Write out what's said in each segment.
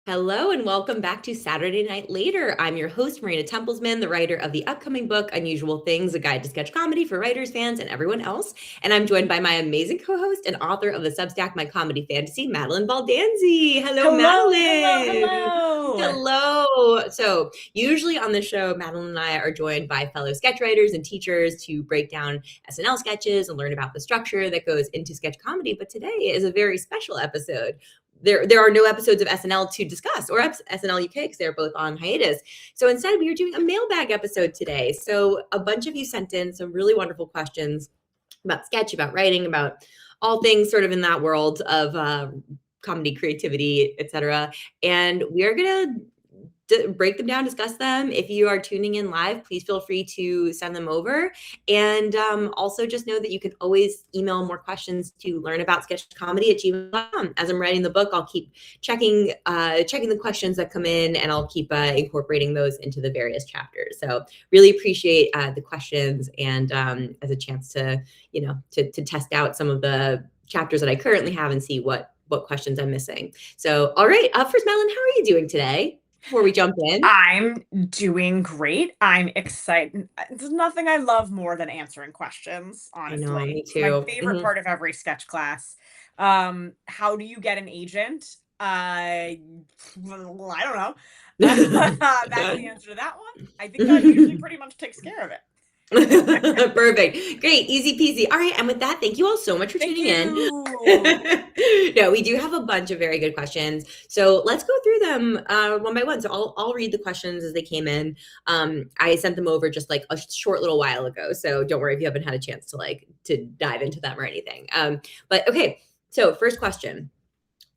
Hello and welcome back to Saturday Night Later. I'm your host, Marina Tempelsman, the writer of the upcoming book, Unusual Things, a guide to sketch comedy for writers, fans, and everyone else. And I'm joined by my amazing co-host and author of the Substack My Comedy Fantasy, Madalyn Baldanzi. Hello, Madalyn. Hello. Hello. So usually on the show, Madalyn and I are joined by fellow sketch writers and teachers to break down SNL sketches and learn about the structure that goes into sketch comedy. But today is a very special episode. There are no episodes of SNL to discuss or SNL UK because they're both on hiatus. So instead, we are doing a mailbag episode today. So a bunch of you sent in some really wonderful questions about sketch, about writing, about all things sort of in that world of comedy, creativity, etc. And we are going to break them down, discuss them. If you are tuning in live, please feel free to send them over. And also just know that you can always email more questions to learnaboutsketchcomedy@gmail.com. As I'm writing the book, I'll keep checking the questions that come in, and I'll keep incorporating those into the various chapters. So really appreciate the questions and as a chance to, to test out some of the chapters that I currently have and see what questions I'm missing. So, all right. First, Madalyn, how are you doing today? Before we jump in. I'm doing great. I'm excited. There's nothing I love more than answering questions, I know, honestly. me It's my too. favorite part of every sketch class. How do you get an agent? Well, I don't know. That's the answer to that one. I think that usually pretty much takes care of it. Perfect. Great. Easy peasy. All right. And with that, thank you all so much for tuning in. No, we do have a bunch of very good questions. So let's go through them one by one. So I'll read the questions as they came in. I sent them over just like a short little while ago. So don't worry if you haven't had a chance to dive into them or anything. But okay. So first question.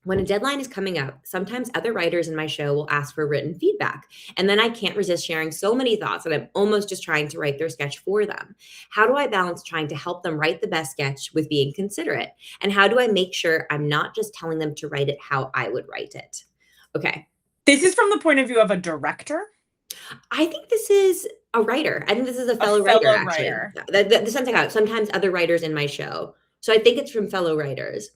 When a deadline is coming up, sometimes other writers in my show will ask for written feedback, and then I can't resist sharing so many thoughts that I'm almost just trying to write their sketch for them. How do I balance trying to help them write the best sketch with being considerate? And how do I make sure I'm not just telling them to write it how I would write it? Okay. This is from the point of view of a director? I think this is a writer. I think this is a fellow writer, actually. Writer. The sense I got, sometimes other writers in my show. So I think it's from fellow writers.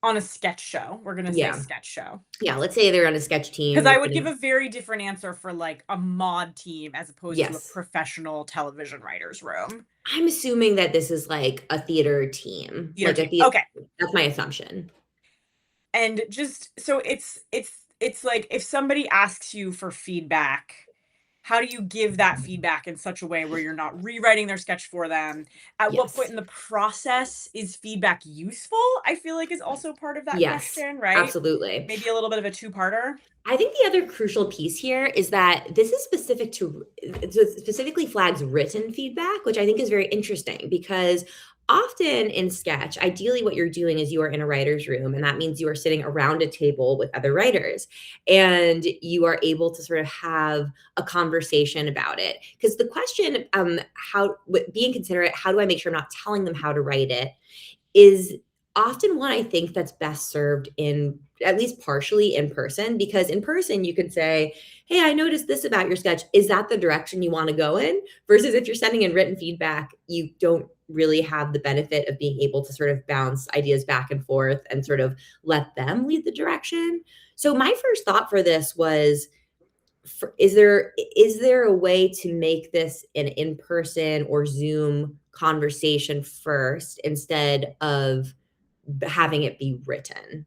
On a sketch show. We're going to say sketch show. Yeah, let's say they're on a sketch team. Because I would give a very different answer for like a mod team as opposed to a professional television writer's room. I'm assuming that this is like a theater team. Okay. That's my assumption. And just so it's like if somebody asks you for feedback, how do you give that feedback in such a way where you're not rewriting their sketch for them? At what point in the process is feedback useful? I feel like is also part of that question, right? Absolutely. Maybe a little bit of a two-parter. I think the other crucial piece here is that this is specifically flags written feedback, which I think is very interesting because often in sketch, ideally what you're doing is you are in a writer's room, and that means you are sitting around a table with other writers, and you are able to sort of have a conversation about it. Because the question, being considerate, how do I make sure I'm not telling them how to write it, is often one I think that's best served in at least partially in person, because in person you can say, hey, I noticed this about your sketch. Is that the direction you want to go in? Versus if you're sending in written feedback, you don't really have the benefit of being able to sort of bounce ideas back and forth and sort of let them lead the direction. So my first thought for this was, is there a way to make this an in-person or Zoom conversation first instead of having it be written?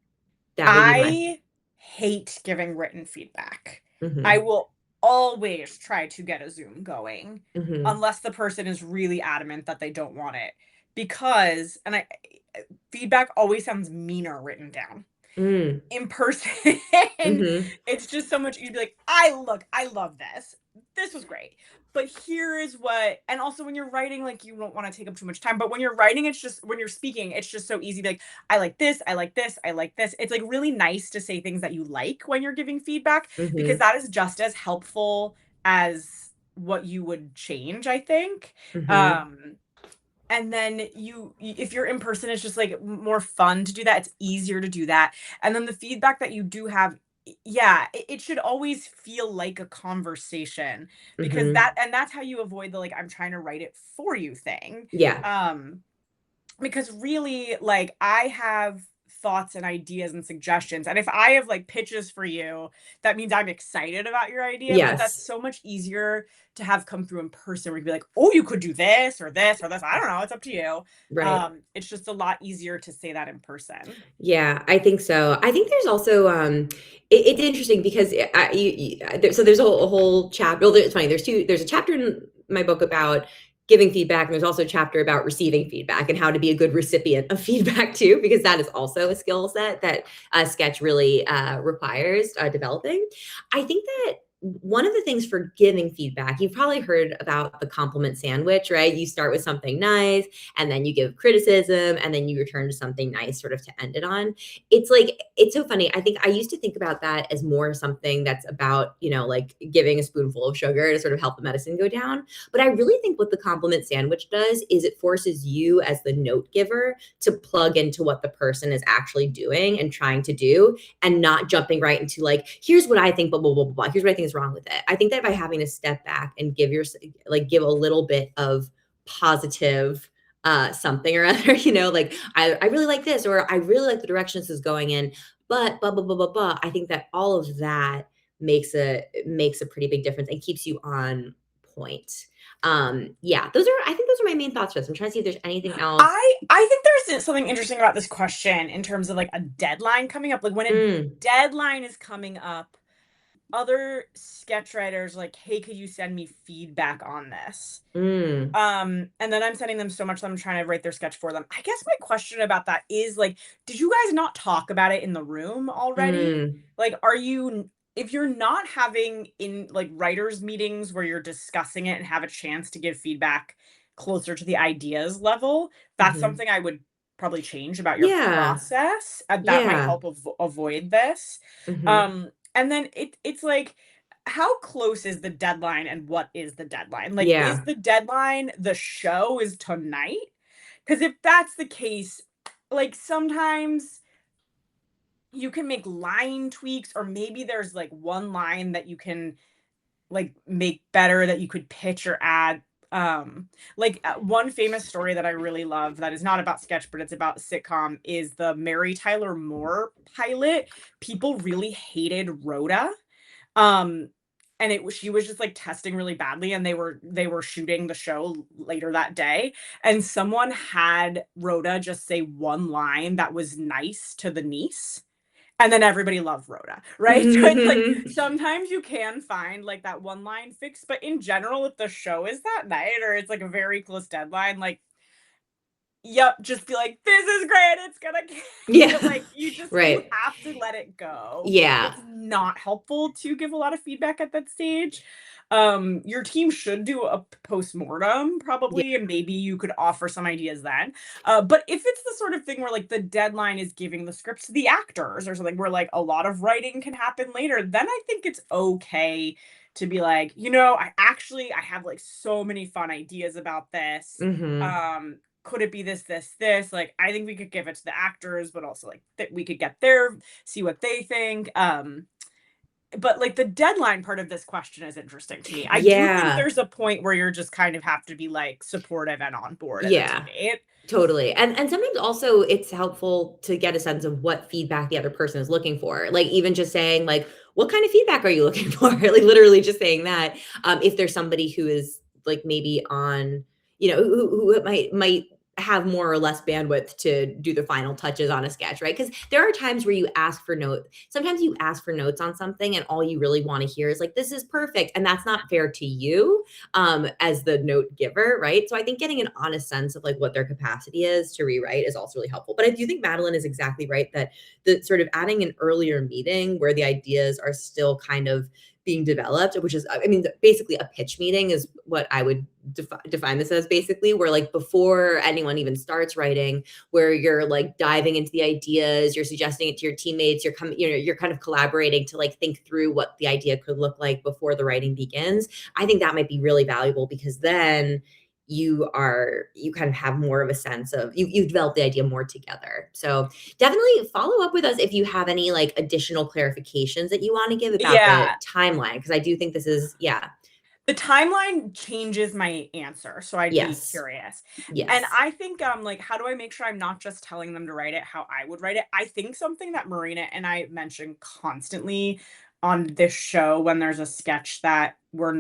I hate giving written feedback. I will always try to get a Zoom going unless the person is really adamant that they don't want it, because feedback always sounds meaner written down. In person. It's just so much. You'd be like, I love this. This was great. But here is what, and also when you're writing, like you don't want to take up too much time, but when you're writing, when you're speaking, it's just so easy to be like, I like this, I like this, I like this. It's like really nice to say things that you like when you're giving feedback, because that is just as helpful as what you would change, I think. And then if you're in person, it's just like more fun to do that. It's easier to do that. And then the feedback that you do have, it should always feel like a conversation, because that's how you avoid the, like, I'm trying to write it for you thing. Because really, like, I have thoughts and ideas and suggestions. And if I have like pitches for you, that means I'm excited about your idea, but that's Yes. so much easier to have come through in person where you'd be like, oh, you could do this or this or this. I don't know. It's up to you. Right. It's just a lot easier to say that in person. Yeah, I think so. I think there's also it's interesting because so there's a whole chapter. Well, it's funny. There's a chapter in my book about giving feedback, and there's also a chapter about receiving feedback and how to be a good recipient of feedback too, because that is also a skill set that sketch really requires developing. I think that one of the things for giving feedback, you've probably heard about the compliment sandwich, right? You start with something nice, and then you give criticism, and then you return to something nice sort of to end it on. It's so funny. I think I used to think about that as more something that's about, like giving a spoonful of sugar to sort of help the medicine go down. But I really think what the compliment sandwich does is it forces you as the note giver to plug into what the person is actually doing and trying to do, and not jumping right into like, here's what I think, blah, blah, blah, blah, blah. Here's what I think is wrong with it. I think that by having to step back and give a little bit of positive something or other, like I really like this, or I really like the direction this is going in, but blah, blah, blah, blah, blah. I think that all of that makes a pretty big difference and keeps you on point. Yeah, I think those are my main thoughts for this. I'm trying to see if there's anything else. I think there's something interesting about this question in terms of like a deadline coming up. Like when a deadline is coming up, other sketch writers like, hey, could you send me feedback on this? And then I'm sending them so much that I'm trying to write their sketch for them. I guess my question about that is like, did you guys not talk about it in the room already? Like, if you're not having in like writers meetings where you're discussing it and have a chance to give feedback closer to the ideas level, that's something I would probably change about your process. That might help avoid this. And then it's like, how close is the deadline and what is the deadline? Like, is the deadline the show is tonight? Because if that's the case, like sometimes you can make line tweaks, or maybe there's like one line that you can like make better that you could pitch or add. One famous story that I really love that is not about sketch, but it's about sitcom, is the Mary Tyler Moore pilot. People really hated Rhoda. And she was just like testing really badly, and they were shooting the show later that day, and someone had Rhoda just say one line that was nice to the niece. And then everybody loved Rhoda, right? So it's like, sometimes you can find like that one line fix, but in general, if the show is that night or it's like a very close deadline, like, yep, just be like, this is great, it's gonna like, you have to let it go. It's not helpful to give a lot of feedback at that stage. Your team should do a post-mortem probably, and maybe you could offer some ideas then. But if it's the sort of thing where like the deadline is giving the scripts to the actors or something where like a lot of writing can happen later, then I think it's okay to be like, I have like so many fun ideas about this. Could it be this, this, this? Like, I think we could give it to the actors, but also like that we could get see what they think. But like the deadline part of this question is interesting to me. I do think there's a point where you're just kind of have to be like supportive and on board as a teammate. Totally. And sometimes also it's helpful to get a sense of what feedback the other person is looking for. Like even just saying like, what kind of feedback are you looking for? Like literally just saying that. If there's somebody who is like maybe on, who might have more or less bandwidth to do the final touches on a sketch, right? Because there are times where sometimes you ask for notes on something and all you really want to hear is like, this is perfect. And that's not fair to you as the note giver, right? So I think getting an honest sense of like what their capacity is to rewrite is also really helpful. But I do think Madalyn is exactly right that the sort of adding an earlier meeting where the ideas are still kind of being developed, which is, basically a pitch meeting is what I would define this as, basically, where like before anyone even starts writing, where you're like diving into the ideas, you're suggesting it to your teammates, you're kind of collaborating to like think through what the idea could look like before the writing begins. I think that might be really valuable because then you kind of have more of a sense of you've developed the idea more together. So definitely follow up with us if you have any like additional clarifications that you want to give about the timeline, because I do think this is The timeline changes my answer, so I'd be curious. And Yes. I think, like, how do I make sure I'm not just telling them to write it how I would write it? I think something that Marina and I mention constantly on this show when there's a sketch that we're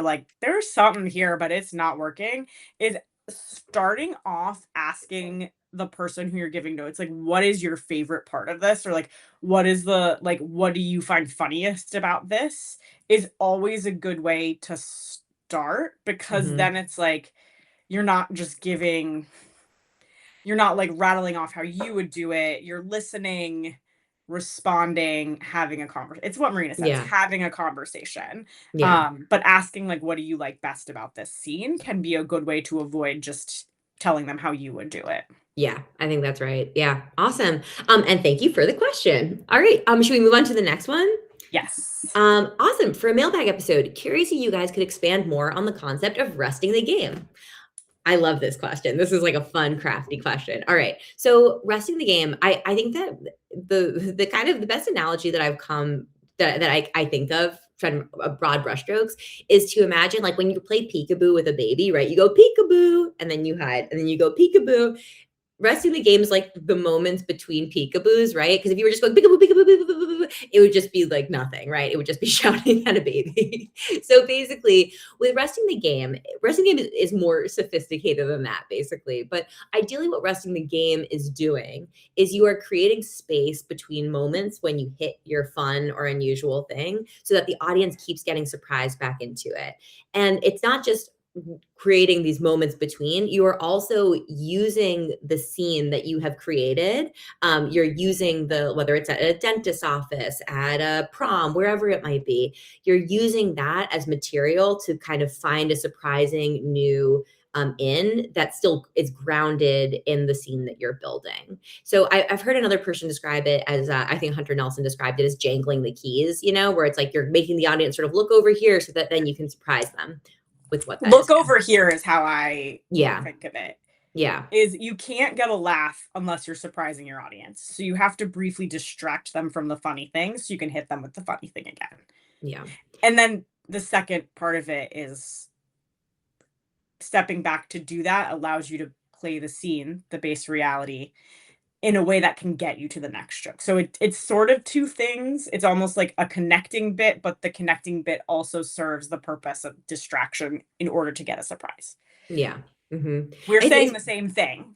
like, "There's something here, but it's not working," is starting off asking the person who you're giving notes, like, "What is your favorite part of this?" Or, like, "What do you find funniest about this?" Is always a good way to start, because Mhm. then it's like you're not just giving you're not, like, rattling off how you would do it, you're listening, responding, having a conversation. It's what Marina says, Yeah. having a conversation. Yeah. But asking, like, "What do you like best about this scene?" can be a good way to avoid just telling them how you would do it. Yeah, I think that's right. Yeah, awesome. And thank you for the question. All right, should we move on to the next one? Yes. Awesome. For a mailbag episode, curious if you guys could expand more on the concept of resting the game. I love this question. This is like a fun, crafty question. All right. So resting the game, I think that the kind of the best analogy that I've come that I think of from a broad brushstrokes is to imagine like when you play peekaboo with a baby, right? You go peekaboo and then you hide and then you go peekaboo. Resting the game is like the moments between peekaboos, right? Because if you were just going peekaboo, peekaboo, peekaboo, peekaboo, it would just be like nothing, right? It would just be shouting at a baby. So basically, with resting the game is more sophisticated than that, basically. But ideally, what resting the game is doing is you are creating space between moments when you hit your fun or unusual thing so that the audience keeps getting surprised back into it. And it's not just creating these moments between, you are also using the scene that you have created. You're using whether it's at a dentist's office, at a prom, wherever it might be, you're using that as material to kind of find a surprising new in that still is grounded in the scene that you're building. So I've heard another person describe it as I think Hunter Nelson described it as jangling the keys, where it's like you're making the audience sort of look over here so that then you can surprise them with what that is. Look over here is how I Yeah. think of it. Yeah. Is you can't get a laugh unless you're surprising your audience. So you have to briefly distract them from the funny thing so you can hit them with the funny thing again. Yeah. And then the second part of it is stepping back to do that allows you to play the scene, the base reality, in a way that can get you to the next joke. So it's sort of two things. It's almost like a connecting bit, but the connecting bit also serves the purpose of distraction in order to get a surprise. Yeah. Mhm. We're saying It's the same thing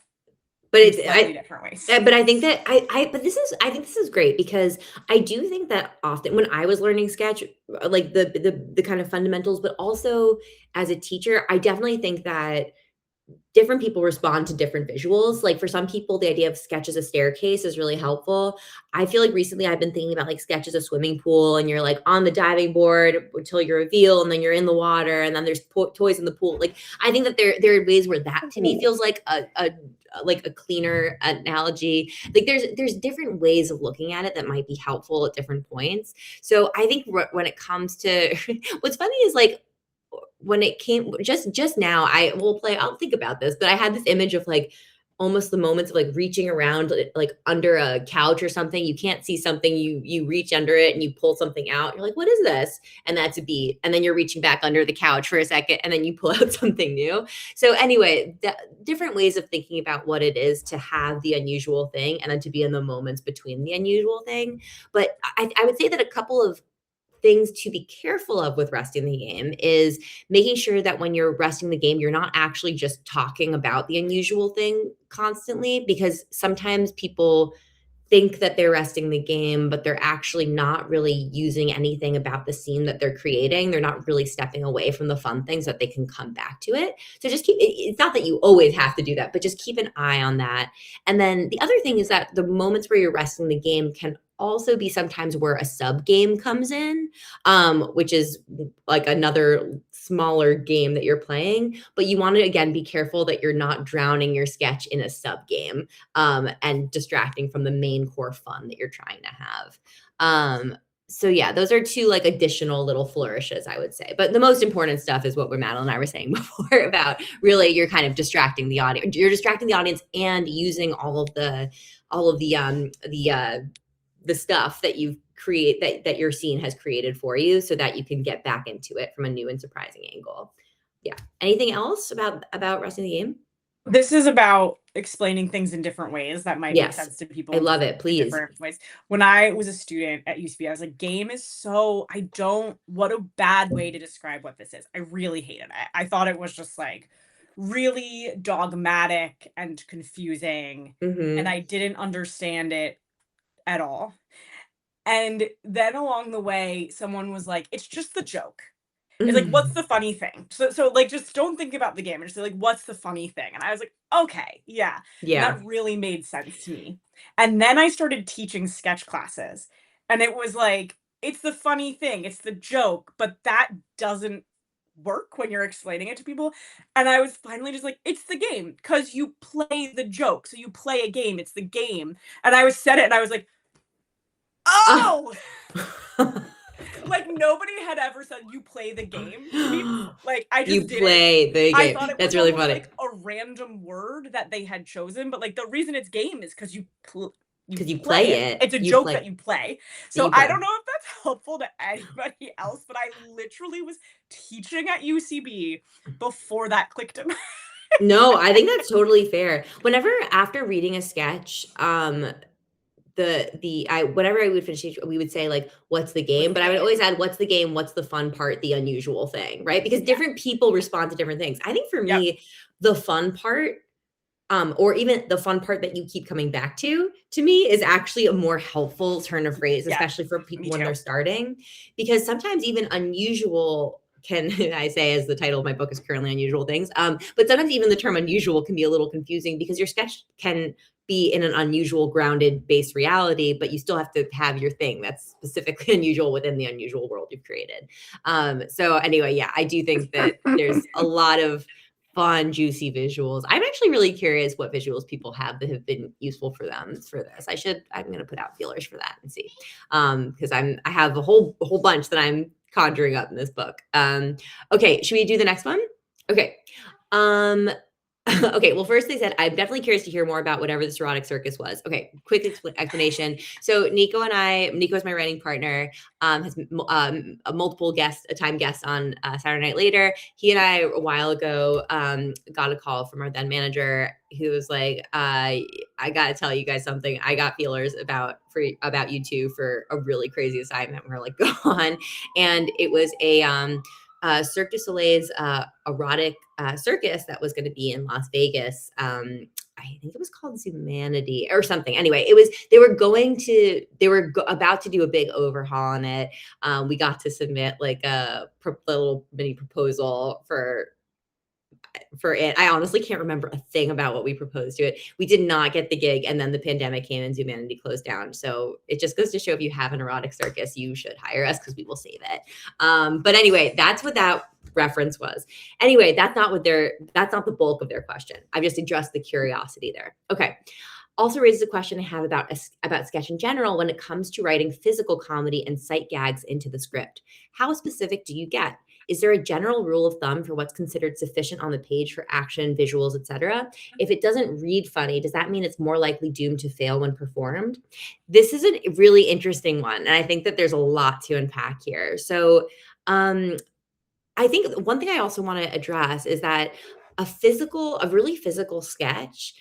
but in it's slightly different ways. but I think that I think this is great because I do think that often when I was learning sketch, like the kind of fundamentals, but also as a teacher, I definitely think that different people respond to different visuals. Like for some people, the idea of sketch as a staircase is really helpful. I feel like recently I've been thinking about like sketch as a swimming pool, and you're like on the diving board until you reveal, and then you're in the water, and then there's toys in the pool. Like I think that there are ways where that to me feels like a cleaner analogy. Like there's different ways of looking at it that might be helpful at different points. So I think when it comes to what's funny is like when it came just now, I'll think about this, but I had this image of like almost the moments of like reaching around like under a couch or something. You can't see something, you reach under it and you pull something out. You're like, what is this? And that's a beat. And then you're reaching back under the couch for a second and then you pull out something new. So anyway, different ways of thinking about what it is to have the unusual thing and then to be in the moments between the unusual thing. But I would say that a couple of things to be careful of with resting the game is making sure that when you're resting the game, you're not actually just talking about the unusual thing constantly, because sometimes people think that they're resting the game, but they're actually not really using anything about the scene that they're creating. They're not really stepping away from the fun things so that they can come back to it. So just it's not that you always have to do that, but just keep an eye on that. And then the other thing is that the moments where you're resting the game can also be sometimes where a sub game comes in, which is like another smaller game that you're playing. But you want to, again, be careful that you're not drowning your sketch in a sub game and distracting from the main core fun that you're trying to have. So yeah, those are two like additional little flourishes, I would say. But the most important stuff is what Madalyn and I were saying before about really you're kind of distracting the audience. You're distracting the audience and using all of the the stuff that you've that your scene has created for you, so that you can get back into it from a new and surprising angle. Yeah. Anything else about resting the game? This is about explaining things in different ways that might make sense to people. I love it. Please. In different ways. When I was a student at UCB, I was like, game is so, what a bad way to describe what this is. I really hated it. I thought it was just like really dogmatic and confusing. And I didn't understand it at all. And then along the way, someone was like, it's just the joke. It's like, what's the funny thing? So like, just don't think about the game. Just like, what's the funny thing? And I was like, okay, yeah. Yeah. That really made sense to me. And then I started teaching sketch classes. And it was like, it's the funny thing. It's the joke. But that doesn't work when you're explaining it to people. And I was finally just like, it's the game. Because you play the joke. So you play a game. It's the game. And I said it and I was like, oh! Like, nobody had ever said you play the game to me. Like, I just didn't. Play the game. I thought it That's was really funny. like a random word that they had chosen, but like the reason it's game is because you play it. It's a joke that you play. So I don't know if that's helpful to anybody else, but I literally was teaching at UCB before that clicked in my head. No, I think that's totally fair. Whenever after reading a sketch, whenever I would finish, we would say like, what's the game? But I would always add, what's the game? What's the fun part? The unusual thing, right? Because different people respond to different things. I think for me, the fun part, or even the fun part that you keep coming back to me is actually a more helpful turn of phrase, especially for people when they're starting, because sometimes even unusual I say, as the title of my book is currently Unusual Things. But sometimes even the term unusual can be a little confusing because your sketch can be in an unusual, grounded base reality, but you still have to have your thing that's specifically unusual within the unusual world you've created. So anyway, yeah, I do think that there's a lot of fun, juicy visuals. I'm actually really curious what visuals people have that have been useful for them for this. I'm going to put out feelers for that and see. Because I have a whole bunch that I'm conjuring up in this book. Okay, should we do the next one? Okay. Okay, well, first they said, I'm definitely curious to hear more about whatever this erotic circus was. Okay, quick explanation. So Nico is my writing partner, has a multiple time guest on Saturday Night Later. He and I, a while ago, got a call from our then manager who was like, I got to tell you guys something. I got feelers about you two for a really crazy assignment. We're like, go on. And it was a Cirque du Soleil's erotic circus that was going to be in Las Vegas. I think it was called Zumanity or something. Anyway, they were about to do a big overhaul on it. We got to submit like a little mini proposal for it. I honestly can't remember a thing about what we proposed to it. We did not get the gig, and then the pandemic came and Zumanity closed down. So it just goes to show, if you have an erotic circus, you should hire us because we will save it. But anyway, that's what that reference was. Anyway, that's not the bulk of their question. I've just addressed the curiosity there. Okay. Also raises a question I have about sketch in general when it comes to writing physical comedy and sight gags into the script. How specific do you get? Is there a general rule of thumb for what's considered sufficient on the page for action, visuals, etc.? If it doesn't read funny, does that mean it's more likely doomed to fail when performed? This is a really interesting one, and I think that there's a lot to unpack here. So I think one thing I also want to address is that a really physical sketch,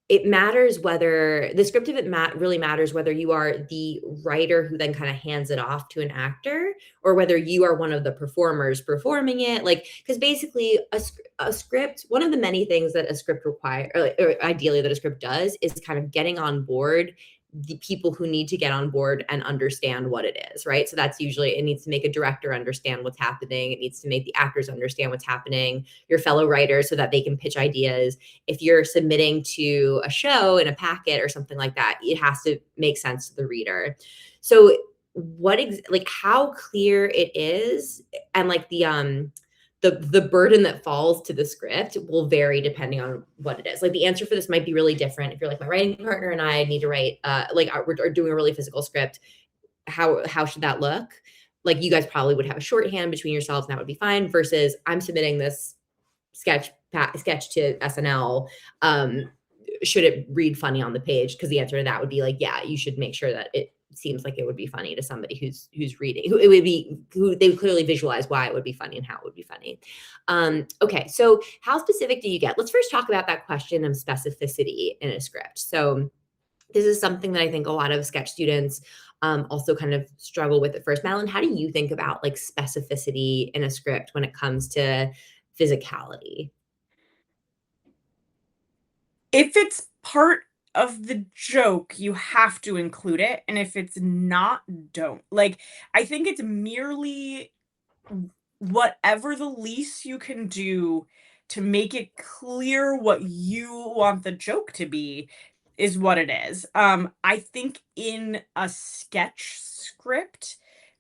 it matters whether the script of it really matters whether you are the writer who then kind of hands it off to an actor, or whether you are one of the performers performing it. Like, because basically a script, one of the many things that a script requires, or ideally that a script does, is kind of getting on board the people who need to get on board and understand what it is, right? So that's usually, it needs to make a director understand what's happening. It needs to make the actors understand what's happening, your fellow writers, so that they can pitch ideas. If you're submitting to a show in a packet or something like that, it has to make sense to the reader. So how clear it is, and like the burden that falls to the script will vary depending on what it is. Like, the answer for this might be really different. If you're like my writing partner and I need to write, we're doing a really physical script, how should that look? Like, you guys probably would have a shorthand between yourselves and that would be fine, versus I'm submitting this sketch to SNL. should it read funny on the page? Because the answer to that would be like, yeah, you should make sure that it seems like it would be funny to somebody who's reading, who they would clearly visualize why it would be funny and how it would be funny. Okay, so how specific do you get? Let's first talk about that question of specificity in a script. So this is something that I think a lot of sketch students also kind of struggle with at first. Madalyn, how do you think about like specificity in a script when it comes to physicality? If it's part of the joke, you have to include it, and if it's not, don't. Like, I think it's merely whatever the least you can do to make it clear what you want the joke to be is what it is. I think in a sketch script,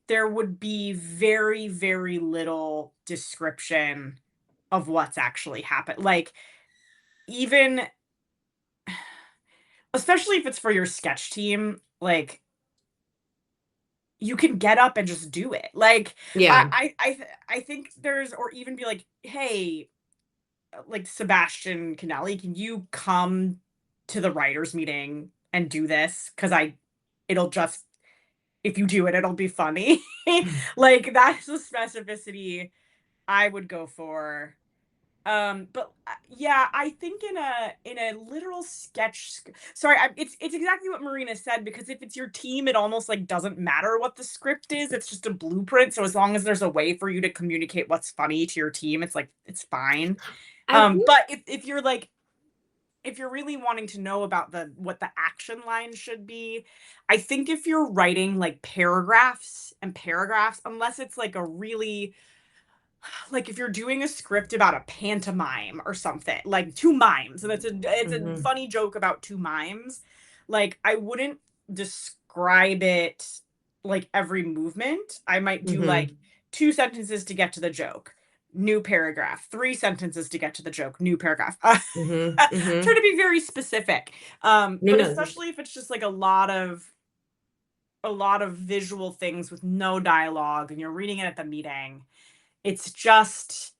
there would be very, very little description of what's actually happened. Like, even especially if it's for your sketch team, like, you can get up and just do it. Like, Yeah. I think there's or even be like, "Hey, like, Sebastian Canelli, can you come to the writers' meeting and do this? Because it'll just if you do it, it'll be funny." Like, that's the specificity I would go for. But yeah, I think in a literal sorry, it's exactly what Marina said, because if it's your team, it almost like doesn't matter what the script is. It's just a blueprint. So as long as there's a way for you to communicate what's funny to your team, it's like it's fine. But if you're like if you're really wanting to know about what the action line should be, I think if you're writing like paragraphs and paragraphs, unless it's like a really like if you're doing a script about a pantomime or something, like two mimes, and it's a funny joke about two mimes, like I wouldn't describe it like every movement. I might do like 2 sentences to get to the joke, new paragraph, 3 sentences to get to the joke, new paragraph. Try to be very specific. No, But no. especially if it's just like a lot of visual things with no dialogue and you're reading it at the meeting, it's just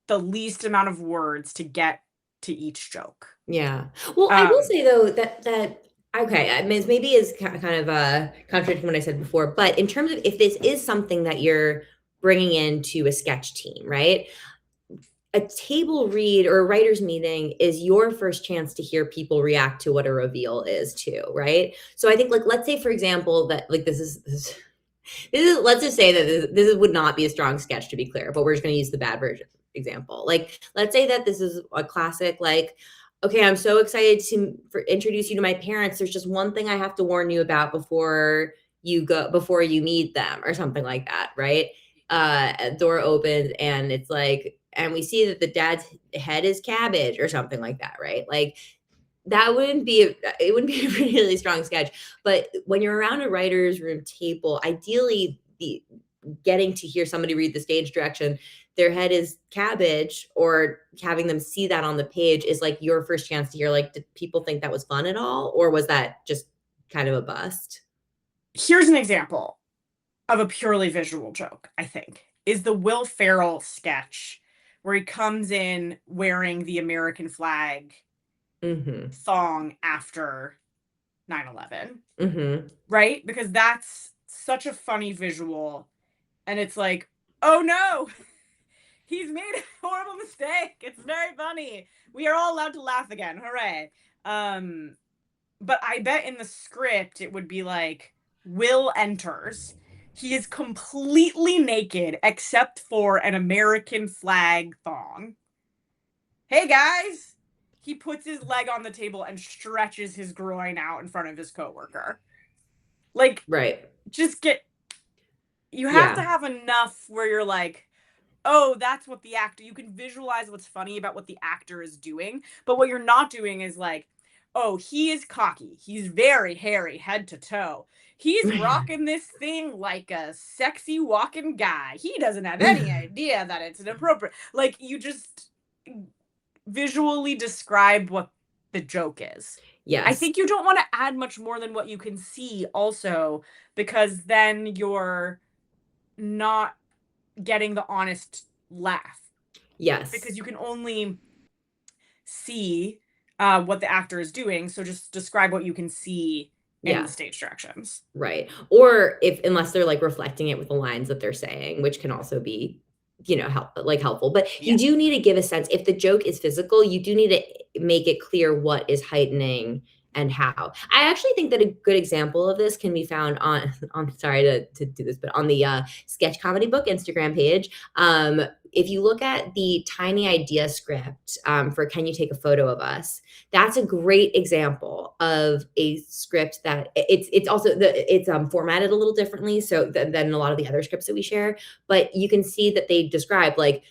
the least amount of words to get to each joke. Yeah. Well, I will say though that okay, I mean, maybe is kind of contradicting what I said before, but in terms of if this is something that you're bringing into a sketch team, right? A table read or a writer's meeting is your first chance to hear people react to what a reveal is too, right? So I think like let's say for example that like this is let's just say that this would not be a strong sketch to be clear, but we're just going to use the bad version example. Like let's say that this is a classic like okay, I'm so excited to introduce you to my parents. There's just one thing I have to warn you about before you meet them or something like that, right? A door opens and it's like and we see that the dad's head is cabbage or something like that, right? Like that wouldn't be it wouldn't be a really strong sketch. But when you're around a writer's room table, ideally the getting to hear somebody read the stage direction, their head is cabbage, or having them see that on the page is like your first chance to hear like, did people think that was fun at all? Or was that just kind of a bust? Here's an example of a purely visual joke, I think, is the Will Ferrell sketch where he comes in wearing the American flag thong after 9/11. Right? Because that's such a funny visual. And it's like, oh no, he's made a horrible mistake. It's very funny. We are all allowed to laugh again. Hooray. But I bet in the script it would be like, Will enters. He is completely naked except for an American flag thong. Hey guys! He puts his leg on the table and stretches his groin out in front of his coworker. Like, right. You have to have enough where you're like, oh, that's what the actor, you can visualize what's funny about what the actor is doing. But what you're not doing is like, oh, he is cocky. He's very hairy head to toe. He's rocking this thing like a sexy walking guy. He doesn't have any idea that it's inappropriate. Like, you just visually describe what the joke is. Yes. I think you don't want to add much more than what you can see also, because then you're not getting the honest laugh. Yes. Because you can only see what the actor is doing. So just describe what you can see in the stage directions. Right. Or unless they're like reflecting it with the lines that they're saying, which can also be, helpful. But you do need to give a sense. If the joke is physical, you do need to make it clear what is heightening and how. I actually think that a good example of this can be found on sorry to do this, but on the Sketch Comedy Book Instagram page. If you look at the tiny idea script for Can You Take a Photo of Us, that's a great example of a script that it's also it's formatted a little differently than a lot of the other scripts that we share, but you can see that they describe like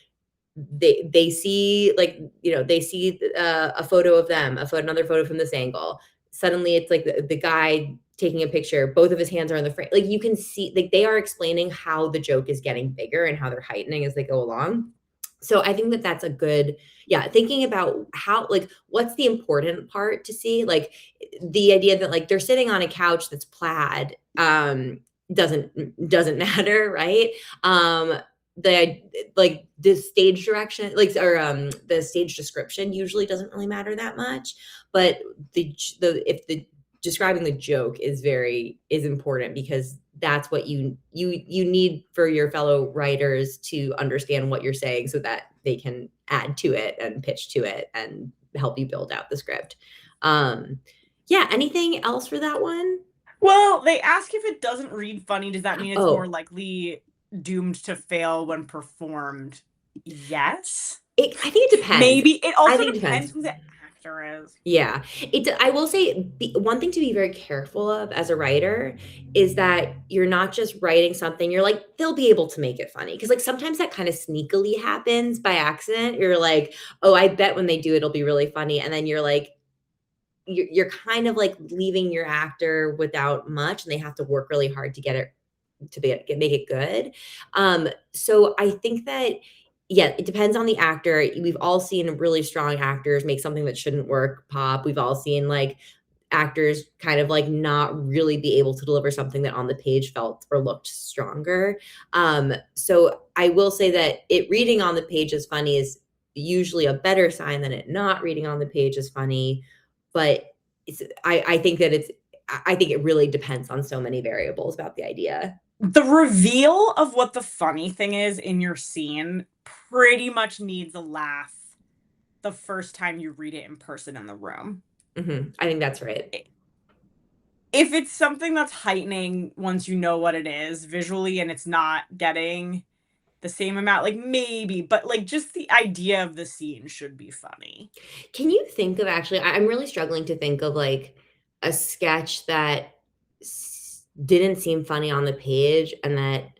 they see like they see a photo of them, another photo from this angle. Suddenly it's like the guy taking a picture, both of his hands are on the frame. Like you can see like they are explaining how the joke is getting bigger and how they're heightening as they go along. So I think that that's a good, thinking about how, like, what's the important part to see, like the idea that like they're sitting on a couch that's plaid, doesn't matter, right? The like the stage direction, like, or the stage description usually doesn't really matter that much, but if the describing the joke is important, because that's what you need for your fellow writers to understand what you're saying so that they can add to it and pitch to it and help you build out the script. Anything else for that one? Well, they ask if it doesn't read funny, does that mean it's more likely doomed to fail when performed? Yes. I think it depends. Maybe. It also depends who the actor is. Yeah. I will say one thing to be very careful of as a writer is that you're not just writing something, you're like, they'll be able to make it funny. Because like sometimes that kind of sneakily happens by accident. You're like, oh, I bet when they do it'll be really funny. And then you're like, you're kind of like leaving your actor without much, and they have to work really hard to get it make it good. So I think that, it depends on the actor. We've all seen really strong actors make something that shouldn't work pop. We've all seen like actors kind of like not really be able to deliver something that on the page felt or looked stronger. So I will say that it reading on the page is funny is usually a better sign than it not reading on the page is funny. But I think it really depends on so many variables about the idea. The reveal of what the funny thing is in your scene pretty much needs a laugh the first time you read it in person in the room. Mm-hmm. I think that's right. If it's something that's heightening once you know what it is visually and it's not getting the same amount, like maybe, but like just the idea of the scene should be funny. Can you think of, actually, I'm really struggling to think of like a sketch that didn't seem funny on the page and that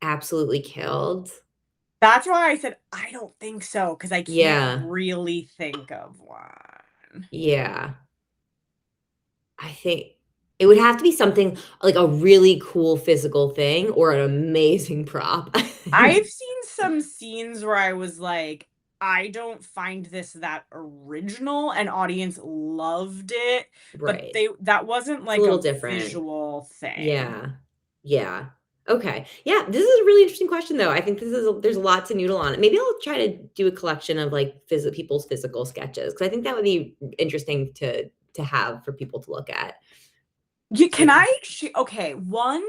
absolutely killed? That's why I said I don't think so, because I can't really think of one. Yeah. I think it would have to be something like a really cool physical thing or an amazing prop. I've seen some scenes where I was like, I don't find this that original, and audience loved it, Right. but that wasn't like a little different visual thing. Yeah. Okay. Yeah, this is a really interesting question though. I think there's a lot to noodle on. Maybe I'll try to do a collection of like people's physical sketches, because I think that would be interesting to have for people to look at. Can I? Okay, one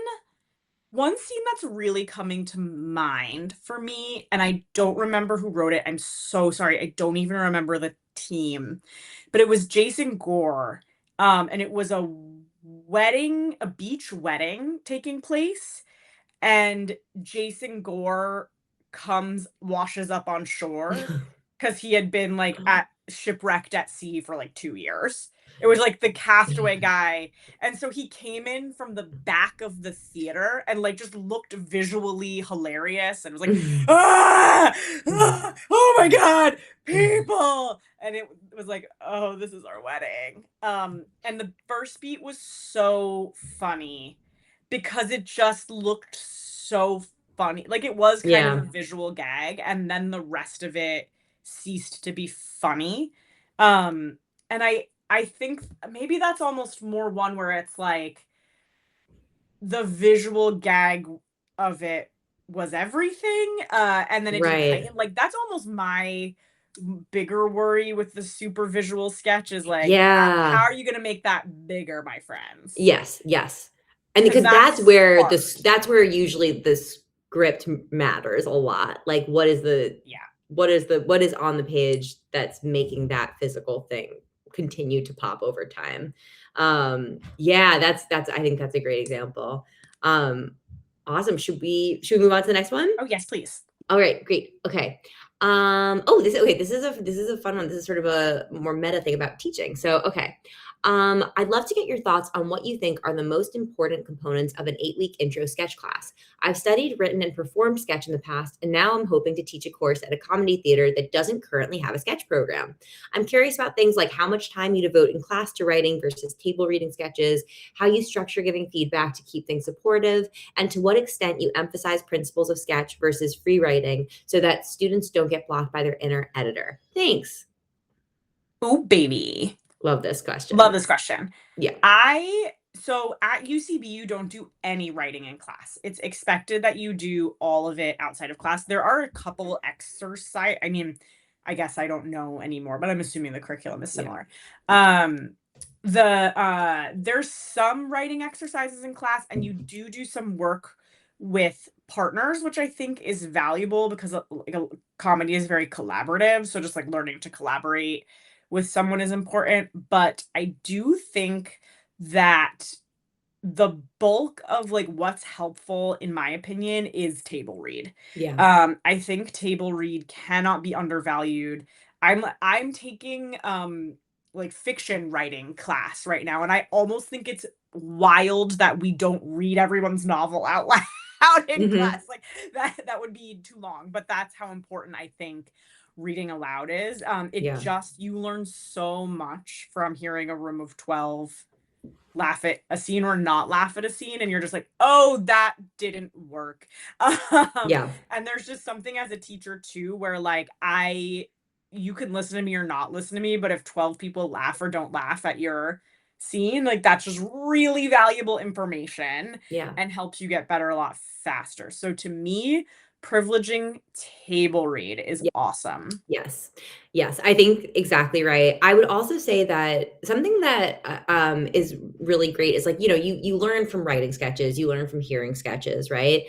scene that's really coming to mind for me, and I don't remember who wrote it. I'm so sorry. I don't even remember the team, but it was Jason Gore, and it was a beach wedding taking place, and Jason Gore washes up on shore because he had been like shipwrecked at sea for like 2 years. It was like the castaway guy. And so he came in from the back of the theater and like just looked visually hilarious and was like, oh my God, people. And it was like, oh, this is our wedding. And the first beat was so funny because it just looked so funny. Like it was kind of a visual gag, and then the rest of it ceased to be funny. And I think maybe that's almost more one where it's like the visual gag of it was everything, and then it didn't heighten. Like that's almost my bigger worry with the super visual sketch is like, Yeah. how are you going to make that bigger, my friends? Yes. And because that's where hard. that's where usually the script matters a lot. Like what is on the page that's making that physical thing continue to pop over time. Yeah, that's I think that's a great example. Awesome. Should we move on to the next one? Oh, yes, please. All right, great. Okay. This is a fun one. This is sort of a more meta thing about teaching. So, okay. I'd love to get your thoughts on what you think are the most important components of an 8-week intro sketch class. I've studied, written, and performed sketch in the past, and now I'm hoping to teach a course at a comedy theater that doesn't currently have a sketch program. I'm curious about things like how much time you devote in class to writing versus table reading sketches, how you structure giving feedback to keep things supportive, and to what extent you emphasize principles of sketch versus free writing so that students don't get blocked by their inner editor. Thanks. Oh, baby. Love this question. Yeah. So at UCB, you don't do any writing in class. It's expected that you do all of it outside of class. There are a couple exercise. I mean, I guess I don't know anymore, but I'm assuming the curriculum is similar. There's some writing exercises in class, and you do some work with partners, which I think is valuable because like a comedy is very collaborative. So just like learning to collaborate with someone is important. But I do think that the bulk of like what's helpful, in my opinion, is table read. Yeah. I think table read cannot be undervalued. I'm taking like fiction writing class right now, and I almost think it's wild that we don't read everyone's novel out loud in class. Like that would be too long, but that's how important I think reading aloud is. You learn so much from hearing a room of 12 laugh at a scene or not laugh at a scene, and you're just like, oh, that didn't work. And there's just something as a teacher too where like you can listen to me or not listen to me, but if 12 people laugh or don't laugh at your scene, like that's just really valuable information and helps you get better a lot faster. So to me, privileging table read is awesome. Yes, I think exactly right. I would also say that something that is really great is like, you learn from writing sketches, you learn from hearing sketches, right?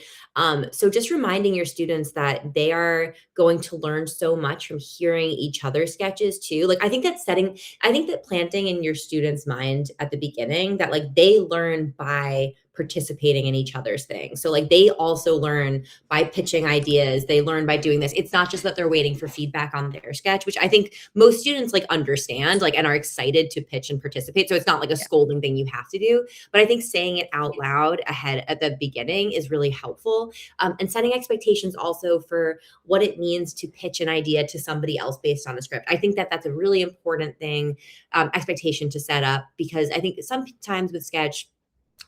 So just reminding your students that they are going to learn so much from hearing each other's sketches too. Like I think that planting in your students' mind at the beginning that like they learn by participating in each other's things. So like they also learn by pitching ideas. They learn by doing this. It's not just that they're waiting for feedback on their sketch, which I think most students like understand, like, and are excited to pitch and participate. So it's not like a scolding thing you have to do, but I think saying it out loud ahead at the beginning is really helpful. And setting expectations also for what it means to pitch an idea to somebody else based on the script. I think that that's a really important thing, expectation to set up, because I think sometimes with sketch,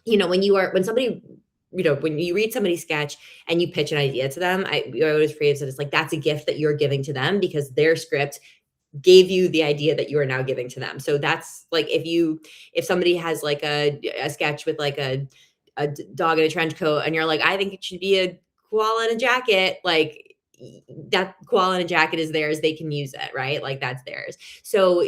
when you read somebody's sketch and you pitch an idea to them, I always phrase it as like, that's a gift that you're giving to them because their script gave you the idea that you are now giving to them. So that's like, if somebody has like a sketch with like a dog in a trench coat and you're like, I think it should be a koala in a jacket, like that koala in a jacket is theirs. They can use it, right? Like that's theirs. So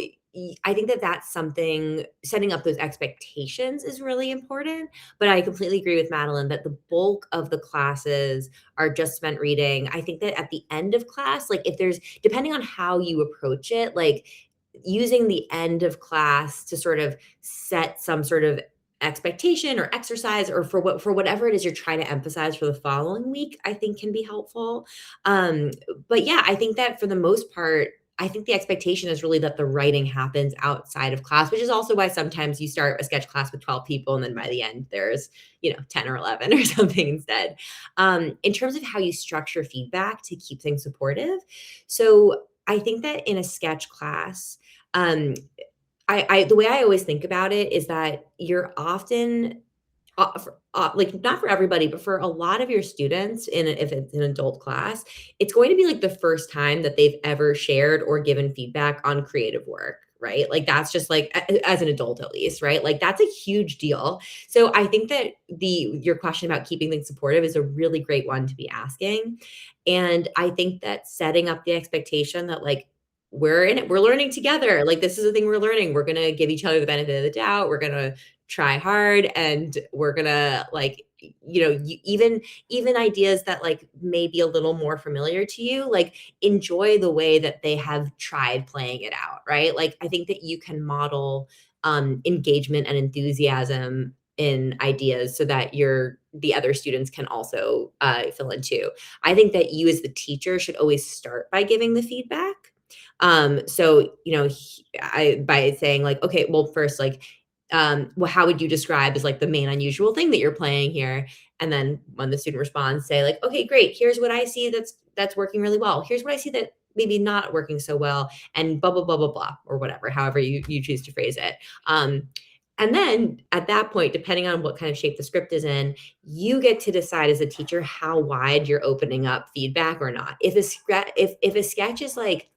I think that that's something, setting up those expectations is really important. But I completely agree with Madalyn that the bulk of the classes are just spent reading. I think that at the end of class, like depending on how you approach it, like using the end of class to sort of set some sort of expectation or exercise or for whatever it is you're trying to emphasize for the following week, I think can be helpful. But yeah, I think that for the most part, I think the expectation is really that the writing happens outside of class, which is also why sometimes you start a sketch class with 12 people and then by the end there's, 10 or 11 or something instead. In terms of how you structure feedback to keep things supportive. So I think that in a sketch class, the way I always think about it is that you're often like not for everybody, but for a lot of your students, if it's an adult class, it's going to be like the first time that they've ever shared or given feedback on creative work, right? Like that's just like as an adult at least, right? Like that's a huge deal. So I think that your question about keeping things supportive is a really great one to be asking. And I think that setting up the expectation that like we're in it. We're learning together. Like, this is the thing we're learning. We're going to give each other the benefit of the doubt. We're going to try hard, and we're going to, like, even ideas that like may be a little more familiar to you, like, enjoy the way that they have tried playing it out, right? Like, I think that you can model engagement and enthusiasm in ideas so that the other students can also fill in too. I think that you as the teacher should always start by giving the feedback. So, by saying like, okay, well, first, like, well, how would you describe as like the main unusual thing that you're playing here? And then when the student responds, say like, okay, great. Here's what I see that's working really well. Here's what I see that maybe not working so well, and blah, blah, blah, blah, blah, or whatever, however you choose to phrase it. And then at that point, depending on what kind of shape the script is in, you get to decide as a teacher how wide you're opening up feedback or not. If a sketch is like,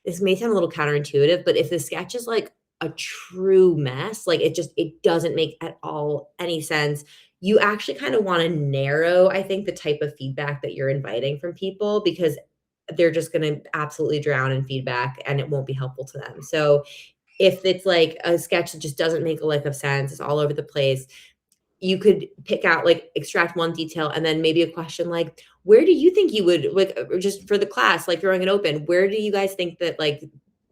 this may sound a little counterintuitive, but if the sketch is like a true mess, like it doesn't make at all any sense, you actually kind of want to narrow, I think, the type of feedback that you're inviting from people, because they're just going to absolutely drown in feedback and it won't be helpful to them. So if it's like a sketch that just doesn't make a lick of sense, it's all over the place, you could pick out, like, extract one detail, and then maybe a question like, where do you think you would, like, or just for the class, like, throwing it open, where do you guys think that, like,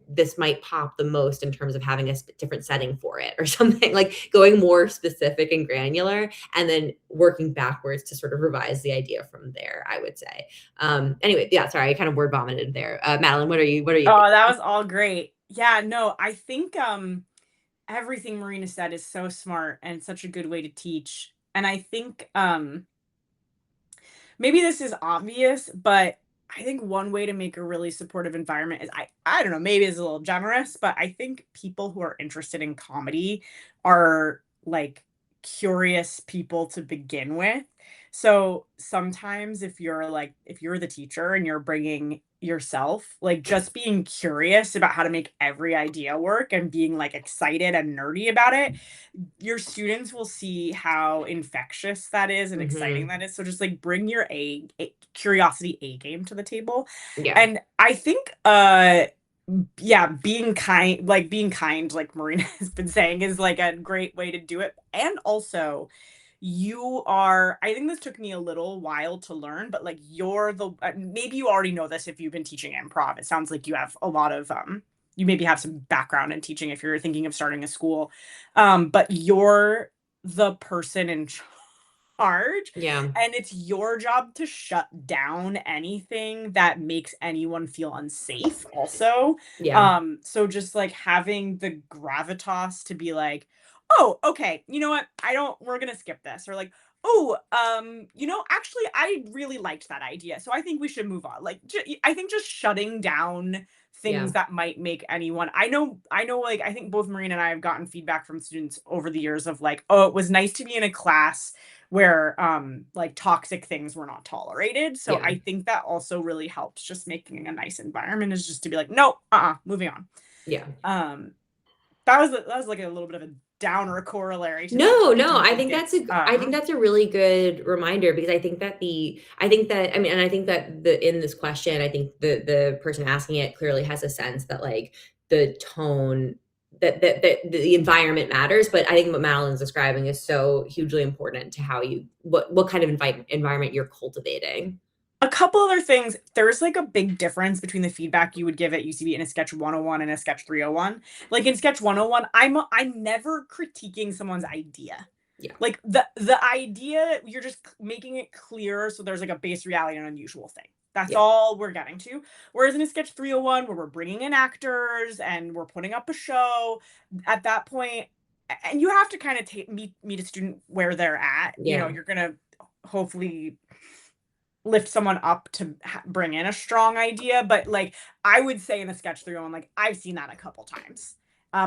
this might pop the most in terms of having a different setting for it, or something, like going more specific and granular, and then working backwards to sort of revise the idea from there, I would say. Anyway, yeah, sorry, I kind of word vomited there. Madalyn, what are you Oh, thinking? that was all great. Yeah, no, I think everything Marina said is so smart and such a good way to teach. And I think maybe this is obvious, but I think one way to make a really supportive environment is, I don't know, maybe it's a little generous, but I think people who are interested in comedy are like curious people to begin with. So sometimes if you're the teacher and you're bringing yourself, like, just being curious about how to make every idea work and being like excited and nerdy about it, your students will see how infectious that is and exciting Mhm. that is. So just like bring your curiosity A game to the table. Yeah. And I think yeah, being kind, like Marina has been saying, is like a great way to do it. And also, I think this took me a little while to learn, but like, maybe you already know this if you've been teaching improv. It sounds like you have a lot of you maybe have some background in teaching if you're thinking of starting a school. But you're the person in charge, Yeah. and it's your job to shut down anything that makes anyone feel unsafe also. Yeah. So just like having the gravitas to be like, oh, okay, you know what, we're gonna skip this, or like, oh, actually I really liked that idea, so I think we should move on. Like, I think just shutting down Yeah. things that might make anyone, I know, like, I think both Marina and I have gotten feedback from students over the years of like, oh, it was nice to be in a class where like toxic things were not tolerated. So Yeah. I think that also really helps, just making a nice environment, is just to be like, no, moving on. Yeah. um that was like a little bit of a downer corollary to that, No, but I no, do I think think that's it's a really good reminder, because I think that in this question, I think the person asking it clearly has a sense that, like, the tone, that the environment matters, but I think what Madalyn's describing is so hugely important to how what kind of environment you're cultivating. a couple other things. There's like a big difference between the feedback you would give at UCB in a sketch 101 and a sketch 301. Like in sketch 101, I'm never critiquing someone's idea. Yeah. Like the idea, you're just making it clear so there's like a base reality and an unusual thing. That's Yeah. all we're getting to. Whereas in a sketch 301, where we're bringing in actors and we're putting up a show, at that point, and you have to kind of meet a student where they're at. Yeah. You're gonna hopefully lift someone up to bring in a strong idea. But like, I would say in a sketch 301, like, I've seen that a couple times.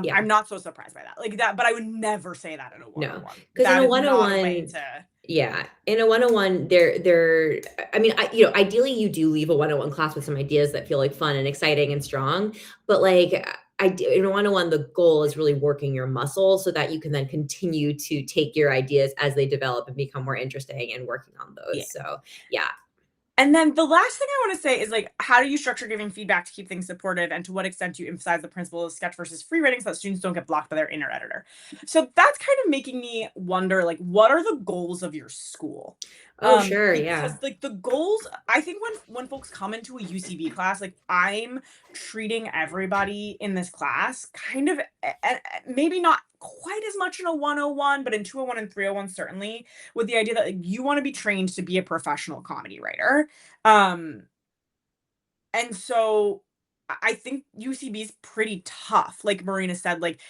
Yeah. I'm not so surprised by that. Like that, but I would never say that in a No, 101. because in That a is not a way 101, to. yeah, in a 101, I mean, ideally you do leave a 101 class with some ideas that feel like fun and exciting and strong, but like, in a 101, the goal is really working your muscles so that you can then continue to take your ideas as they develop and become more interesting and working on Yeah. those. So, yeah. And then the last thing I want to say is like, how do you structure giving feedback to keep things supportive, and to what extent do you emphasize the principle of sketch versus free writing so that students don't get blocked by their inner editor? So that's kind of making me wonder, like, what are the goals of your school? Oh, sure, Because yeah. like the goals, I think when folks come into a UCB class, like I'm treating everybody in this class kind of maybe not quite as much in a 101, but in 201 and 301 certainly, with the idea that like, you want to be trained to be a professional comedy writer. Um, and so I think UCB is pretty tough. Like Marina said, like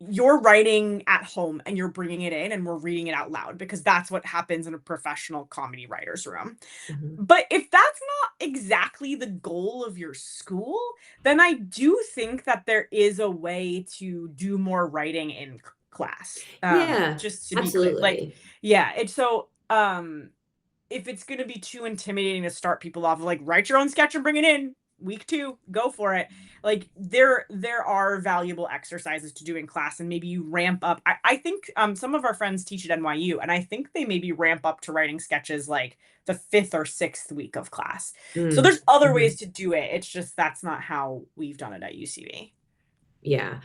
you're writing at home and you're bringing it in and we're reading it out loud because that's what happens in a professional comedy writer's room. Mm-hmm. But if that's not exactly the goal of your school, then I do think that there is a way to do more writing in class. Yeah, Just to be clear. Like, absolutely. yeah, it's so if it's going to be too intimidating to start people off like write your own sketch and bring it in week 2, go for it. Like there are valuable exercises to do in class, and maybe you ramp up. I think some of our friends teach at NYU, and I think they maybe ramp up to writing sketches like the 5th or 6th week of class. So there's other Mm-hmm. ways to do it. It's just that's not how we've done it at UCB. Yeah.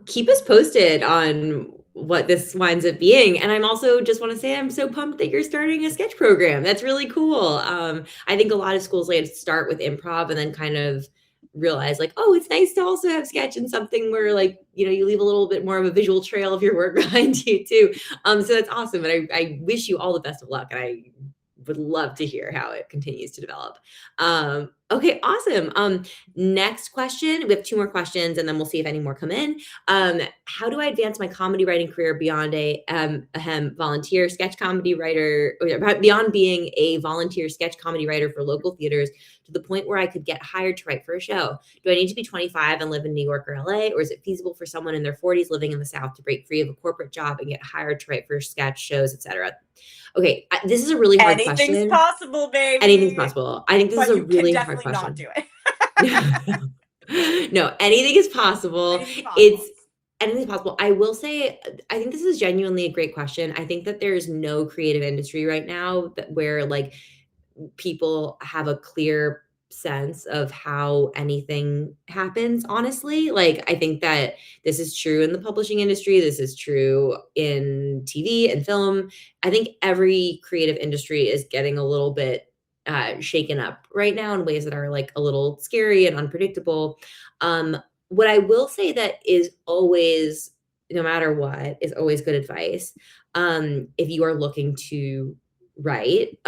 Keep us posted on what this winds up being. And I'm also just want to say I'm so pumped that you're starting a sketch program. That's really cool. I think a lot of schools like start with improv and then kind of realize like, oh, it's nice to also have sketch and something where like, you leave a little bit more of a visual trail of your work behind you too. So that's awesome. And I wish you all the best of luck. And I would love to hear how it continues to develop. Okay, awesome. Next question. We have 2 more questions, and then we'll see if any more come in. How do I advance my comedy writing career beyond volunteer sketch comedy writer, or beyond being a volunteer sketch comedy writer for local theaters to the point where I could get hired to write for a show? Do I need to be 25 and live in New York or LA, or is it feasible for someone in their 40s living in the South to break free of a corporate job and get hired to write for sketch shows, etc.? Okay, this is a really hard Anything's question. possible, Anything's baby. possible. I think this is But a you can really hard definitely not question. do it. No, anything is possible. Anything's It's possible. anything's possible. I will say, I think this is genuinely a great question. I think that there's no creative industry right now where like people have a clear sense of how anything happens, honestly. Like, I think that this is true in the publishing industry. This is true in TV and film. I think every creative industry is getting a little bit shaken up right now in ways that are like a little scary and unpredictable. What I will say that is always, no matter what, is always good advice. If you are looking to write,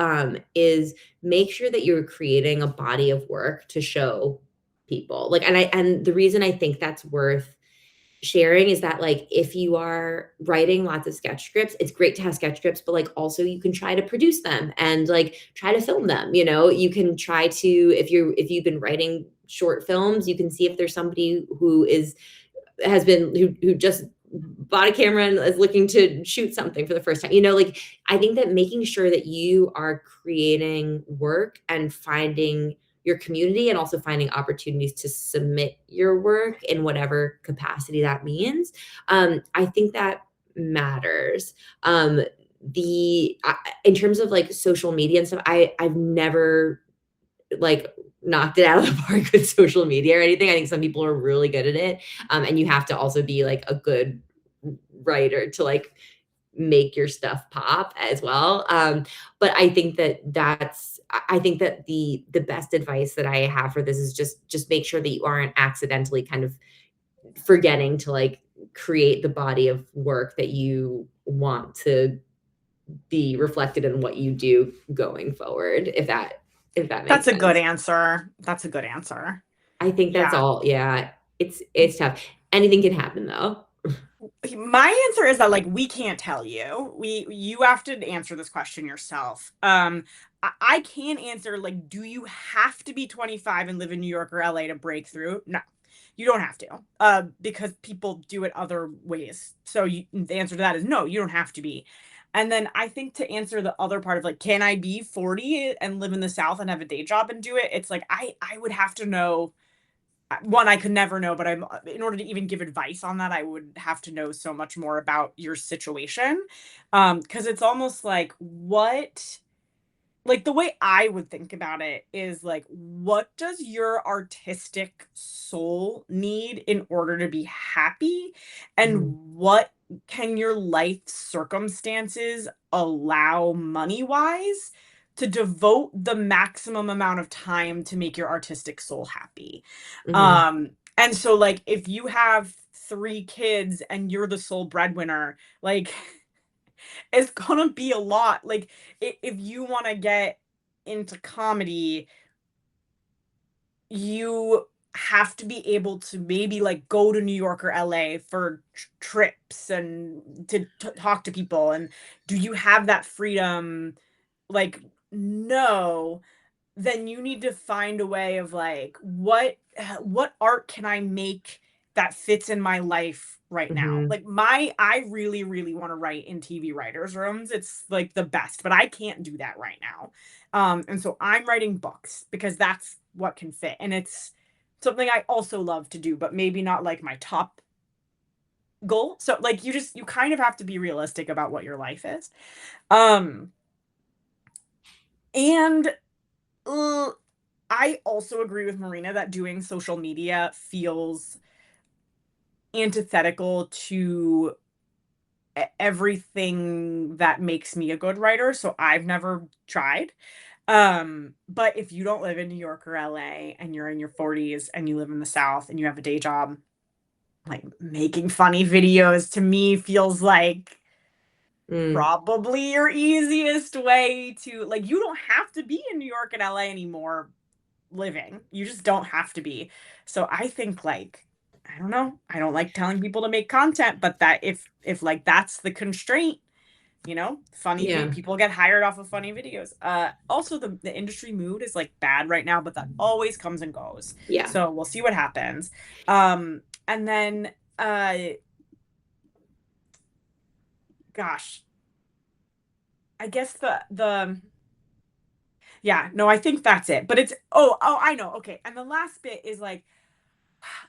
is make sure that you're creating a body of work to show people. Like, and the reason I think that's worth sharing is that like if you are writing lots of sketch scripts, it's great to have sketch scripts, but like also you can try to produce them and like try to film them. You can try to, if you've been writing short films, you can see if there's somebody who just bought a camera and is looking to shoot something for the first time. Like, I think that making sure that you are creating work and finding your community and also finding opportunities to submit your work in whatever capacity that means, I think that matters. In terms of like social media and stuff, I've never like knocked it out of the park with social media or anything. I think some people are really good at it. And you have to also be like a good writer to like make your stuff pop as well. But I think that the best advice that I have for this is just make sure that you aren't accidentally kind of forgetting to like create the body of work that you want to be reflected in what you do going forward, if that makes That's a sense. good answer. That's a good answer. I think that's Yeah. all. Yeah. It's tough. Anything can happen though. My answer is that like we can't tell you. You have to answer this question yourself. I can answer like, do you have to be 25 and live in New York or LA to break through? No, you don't have to. Because people do it other ways. So the answer to that is no, you don't have to be. And then I think to answer the other part of like, can I be 40 and live in the South and have a day job and do it? It's like I would have to know. One, I could never know, but in order to even give advice on that, I would have to know so much more about your situation. Because it's almost like like the way I would think about it is like, what does your artistic soul need in order to be happy? And what can your life circumstances allow money-wise to devote the maximum amount of time to make your artistic soul happy? And so like if you have 3 kids and you're the sole breadwinner, like it's gonna be a lot. Like if you want to get into comedy, you have to be able to maybe like go to New York or LA for trips and to talk to people. And do you have that freedom? Like, no. Then you need to find a way of like, what art can I make that fits in my life right now? Like I really, really want to write in TV writers' rooms. It's like the best, but I can't do that right now. And so I'm writing books because that's what can fit. And it's something I also love to do, but maybe not like my top goal. So like you kind of have to be realistic about what your life is. And I also agree with Marina that doing social media feels antithetical to everything that makes me a good writer. So I've never tried. But if you don't live in New York or LA and you're in your 40s and you live in the South and you have a day job, like making funny videos to me feels like probably your easiest way to like, you don't have to be in New York and LA anymore living. You just don't have to be. So I think like, I don't know. I don't like telling people to make content, but that if like that's the constraint, you know, people get hired off of funny videos. Also the industry mood is like bad right now, but that always comes and goes. Yeah. So we'll see what happens. And then gosh, I guess yeah, no, I think that's it. But it's I know. Okay. And the last bit is like,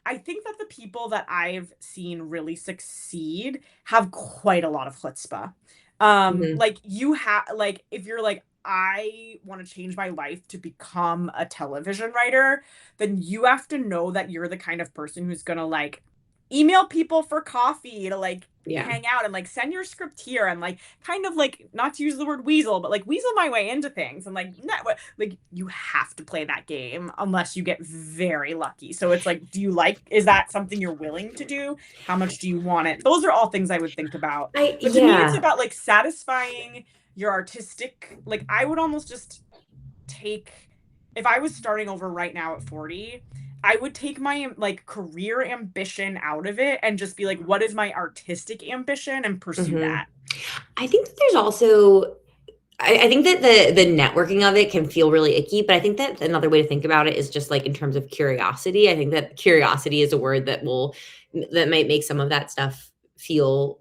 I think that the people that I've seen really succeed have quite a lot of chutzpah. Like you have like if you're like, I want to change my life to become a television writer, then you have to know that you're the kind of person who's gonna like email people for coffee to like hang out and like send your script here and like kind of like, not to use the word weasel, but like weasel my way into things. And like like you have to play that game unless you get very lucky. So it's like, is that something you're willing to do? How much do you want it? Those are all things I would think about. But to me it's about like satisfying your artistic, like I would almost just take, if I was starting over right now at 40, I would take my like career ambition out of it and just be like, what is my artistic ambition, and pursue that. I think that there's also, I think that the networking of it can feel really icky, but I think that another way to think about it is just like in terms of curiosity. I think that curiosity is a word that might make some of that stuff feel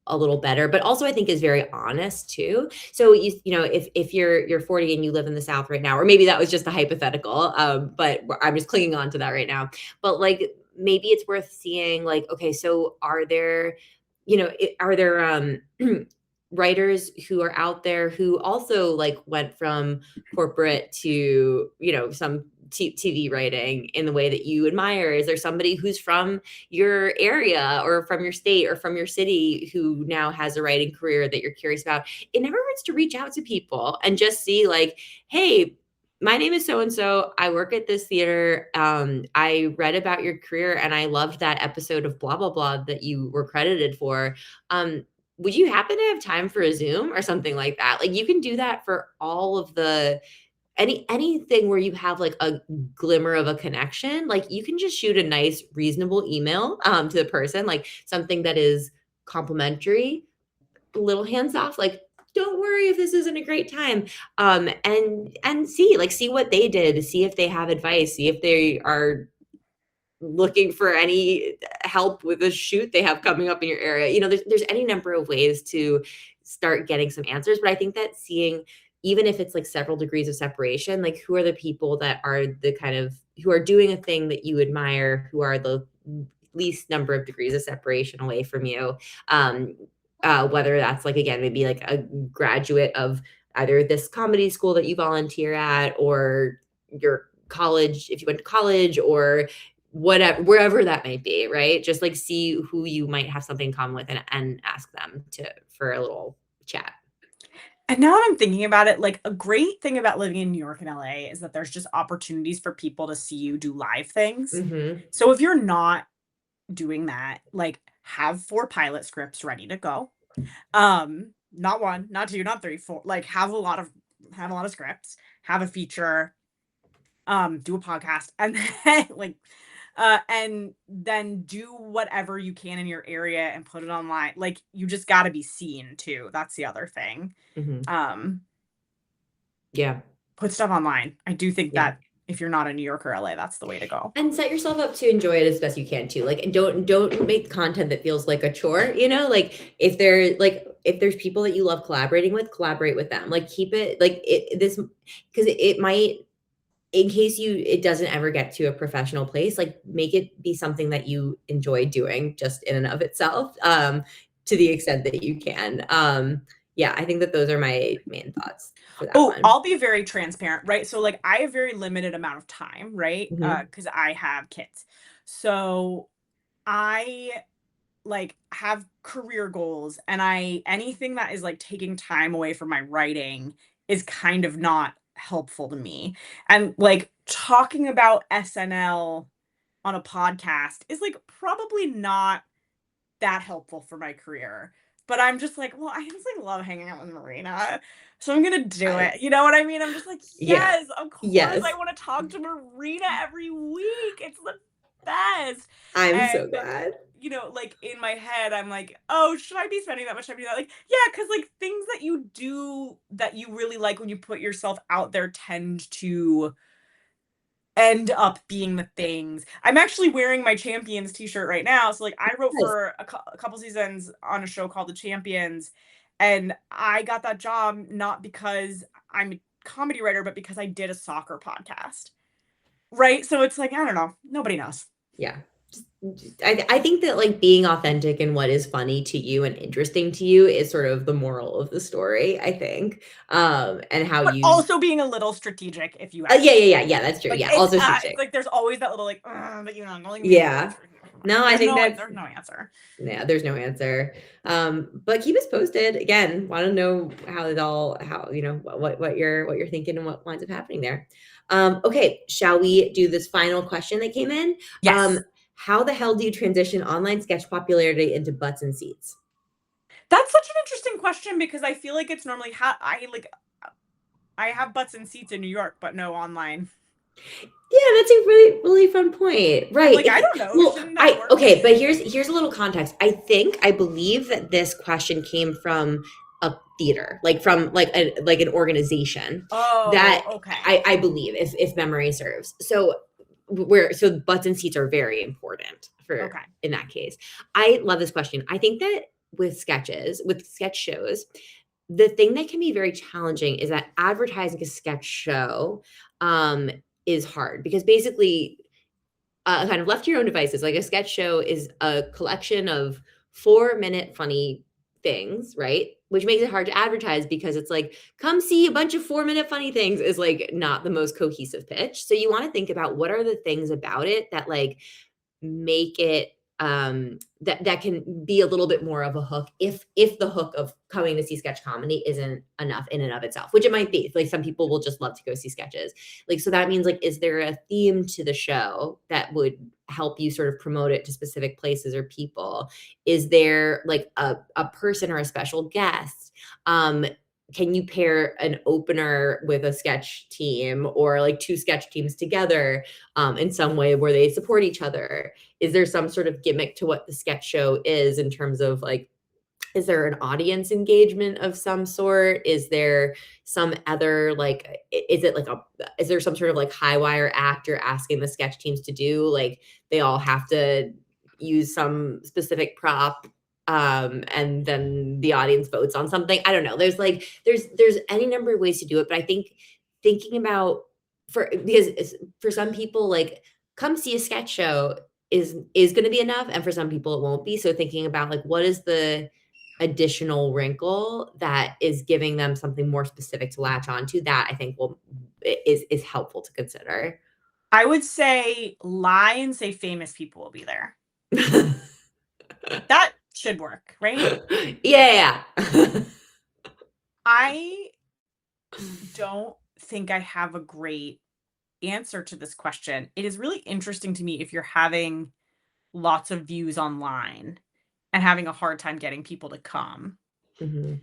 a little better, but also I think is very honest too. So you know, if you're 40 and you live in the South right now, or maybe that was just a hypothetical, but I'm just clinging on to that right now. But like maybe it's worth seeing like, okay, so are there, you know, are there writers who are out there who also like went from corporate to, you know, some TV writing in the way that you admire? Is there somebody who's from your area or from your state or from your city who now has a writing career that you're curious about? It never hurts to reach out to people and just see like, hey, my name is so-and-so. I work at this theater. I read about your career and I loved that episode of blah, blah, blah that you were credited for. Would you happen to have time for a Zoom or something like that? Like you can do that for all of the anything where you have like a glimmer of a connection. Like you can just shoot a nice, reasonable email to the person, like something that is complimentary, a little hands off, like don't worry if this isn't a great time. And see what they did, see if they have advice, see if they are looking for any help with a shoot they have coming up in your area. You know, there's any number of ways to start getting some answers. But I think that seeing, even if it's like several degrees of separation, like who are the people that are the kind of who are doing a thing that you admire, who are the least number of degrees of separation away from you. Whether that's like, again, maybe like a graduate of either this comedy school that you volunteer at, or your college, if you went to college, or whatever, wherever that might be, right? Just like see who you might have something in common with, and ask them for a little chat. And now that I'm thinking about it, like, a great thing about living in New York and LA is that there's just opportunities for people to see you do live things. So if you're not doing that, like, have 4 pilot scripts ready to go. Not 1, not 2, not 3, 4. Like, have a lot of scripts, have a feature, do a podcast, and then, like, and then do whatever you can in your area and put it online. Like, you just gotta be seen too. That's the other thing. Um, Yeah. Put stuff online. I do think Yeah. that if you're not in New York or LA, that's the way to go. And set yourself up to enjoy it as best you can too. Like, don't make content that feels like a chore, you know? Like, if there's people that you love collaborating with, collaborate with them. Like, keep it like this, because it might, in case it doesn't ever get to a professional place, like, make it be something that you enjoy doing just in and of itself, to the extent that you can. Yeah, I think that those are my main thoughts for that one. I'll be very transparent, right? So, like, I have very limited amount of time, right? Because I have kids. So I, like, have career goals, and anything that is, like, taking time away from my writing is kind of not helpful to me. And, like, talking about SNL on a podcast is, like, probably not that helpful for my career. But I'm just like, well, I just, like, love hanging out with Marina, so I'm gonna do it. You know what I mean? I'm just like, Yeah. yes, of course, Yes. I want to talk to Marina every week. It's the best. I'm so glad. You know, like, in my head, I'm like, oh, should I be spending that much time doing that? Like, yeah, because, like, things that you do that you really like when you put yourself out there tend to end up being the things. I'm actually wearing my Champions t-shirt right now. So, like, I wrote Nice. for a couple seasons on a show called The Champions, and I got that job not because I'm a comedy writer, but because I did a soccer podcast. Right? So it's like, I don't know. Nobody knows. Yeah. I think that, like, being authentic in what is funny to you and interesting to you is sort of the moral of the story, I think. And how But you also being a little strategic if you yeah, that's true. like, Yeah, it's, also strategic. it's like there's always that little, like, but you know, Yeah. No, I think there's no answer. Yeah, there's no answer. But keep us posted. Again, want to know how you know what you're thinking and what winds up happening there. Okay, shall we do this final question that came in? Yes. How the hell do you transition online sketch popularity into butts and seats? That's such an interesting question because I feel like it's normally I have butts and seats in New York, but no online. Yeah, that's a really, really fun point. Right. Like, I don't know. Well, okay, but here's a little context. I believe that this question came from a theater, like from like an organization. Oh, that okay. I believe, if memory serves. So butts and seats are very important for in that case. I love this question. I think that with sketch shows, the thing that can be very challenging is that advertising a sketch show is hard, because basically, kind of left to your own devices, like, a sketch show is a collection of 4-minute funny things, right? Which makes it hard to advertise, because it's like, come see a bunch of 4-minute funny things is, like, not the most cohesive pitch. So you want to think about what are the things about it that, like, make it that can be a little bit more of a hook, if the hook of coming to see sketch comedy isn't enough in and of itself, which it might be. Like, some people will just love to go see sketches. Like, so that means, like, is there a theme to the show that would help you sort of promote it to specific places or people? Is there, like, a person or a special guest? Can you pair an opener with a sketch team, or like 2 sketch teams together in some way where they support each other? Is there some sort of gimmick to what the sketch show is, in terms of, like, is there an audience engagement of some sort? Is there some other, like, is there some sort of, like, high wire act you're asking the sketch teams to do? Like, they all have to use some specific prop, and then the audience votes on something. I don't know. There's any number of ways to do it, but I think thinking about, because for some people, like, come see a sketch show is going to be enough, and for some people it won't be. So thinking about, like, what is the additional wrinkle that is giving them something more specific to latch onto, that I think is helpful to consider. I would say lie and say famous people will be there. That should work, right? Yeah. I don't think I have a great answer to this question. It is really interesting to me if you're having lots of views online and having a hard time getting people to come. Mm-hmm.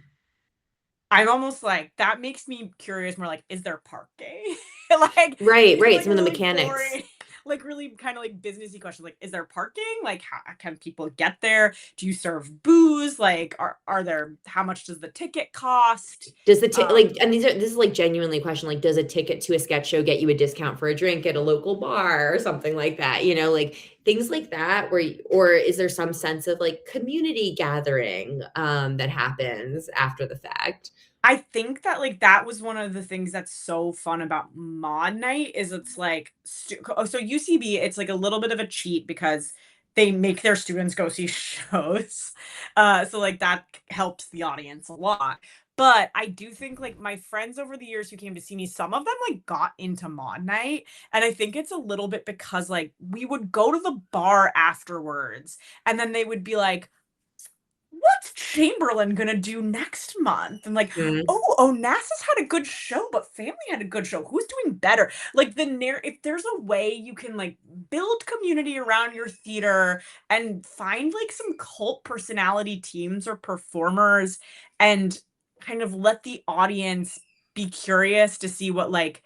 I'm almost like, that makes me curious more like, is there parking? Like, Right, these are like some a of the really mechanics. boring, like really kind of like businessy questions. Like, is there parking? Like, how can people get there? Do you serve booze? Like, are there, how much does the ticket cost? Does the and this is like genuinely a question, like, does a ticket to a sketch show get you a discount for a drink at a local bar or something like that? You know, like things like that, or is there some sense of like community gathering that happens after the fact? I think that, like, that was one of the things that's so fun about Mod Night is it's like so UCB, it's like a little bit of a cheat because they make their students go see shows. So, like, that helps the audience a lot. But I do think, like, my friends over the years who came to see me, some of them, like, got into Mod Night, and I think it's a little bit because, like, we would go to the bar afterwards, and then they would be like, what's Chamberlain gonna do next month? And like, Mhm, oh, Onassis had a good show, but Family had a good show. Who's doing better? Like if there's a way you can like build community around your theater and find like some cult personality teams or performers and kind of let the audience be curious to see what like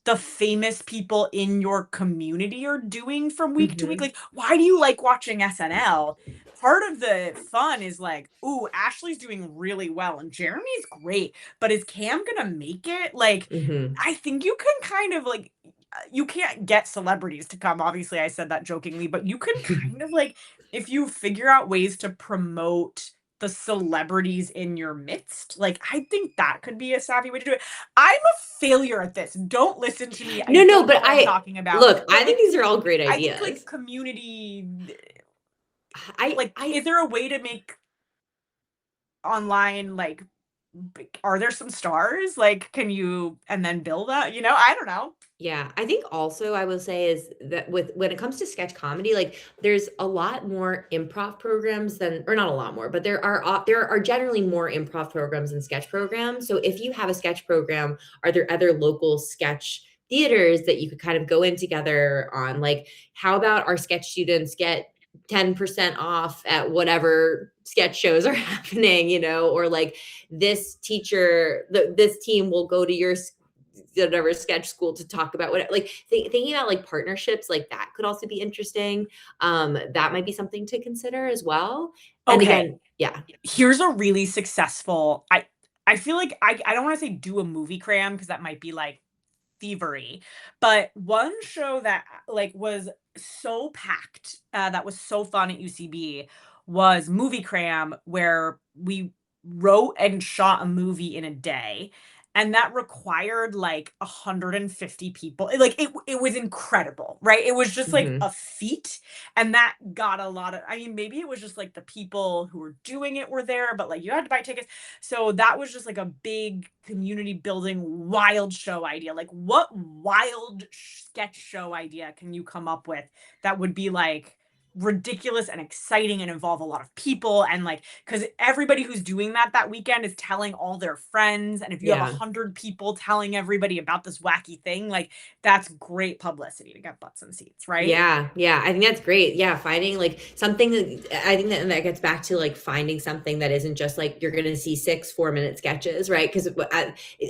the famous people in your community are doing from week to week. mhm, Like, why do you like watching SNL? Part of the fun is like, ooh, Ashley's doing really well and Jeremy's great, but is Cam gonna make it? Like, mhm. I think you can kind of like, you can't get celebrities to come. Obviously, I said that jokingly, but you can kind of like, if you figure out ways to promote the celebrities in your midst, like, I think that could be a savvy way to do it. I'm a failure at this. Don't listen to me. I No, don't know but what I'm talking about. look, But I think like, these are all great I think like ideas. community, I like, I is there a way to make online like, are there some stars? Like, can you and then build that? You know, I don't know. Yeah, I think also I will say is that when it comes to sketch comedy, like there's a lot more improv programs than, or not a lot more, but there are generally more improv programs than sketch programs. So if you have a sketch program, are there other local sketch theaters that you could kind of go in together on? Like, how about our sketch students get 10% off at whatever sketch shows are happening, you know, or like this team will go to your whatever sketch school to talk about what, like thinking about like partnerships like that could also be interesting. That might be something to consider as well. And Okay, again, yeah. here's a really successful. I feel like I don't want to say do a movie cram because that might be like thievery. But one show that like was so packed, that was so fun at UCB was Movie Cram, where we wrote and shot a movie in a day. And that required like 150 people. Like it was incredible, right? It was just like Hmm. a feat. And that got a lot of, I mean, maybe it was just like the people who were doing it were there, but like you had to buy tickets. So that was just like a big community building wild show idea. Like what wild sketch show idea can you come up with that would be like ridiculous and exciting and involve a lot of people and like because everybody who's doing that weekend is telling all their friends, and if you have Yeah. 100 people telling everybody about this wacky thing, like that's great publicity to get butts and seats, right? Yeah, I think that's great. Yeah, finding like something that I think that gets back to like finding something that isn't just like you're going to see 6 4-minute sketches, right? Because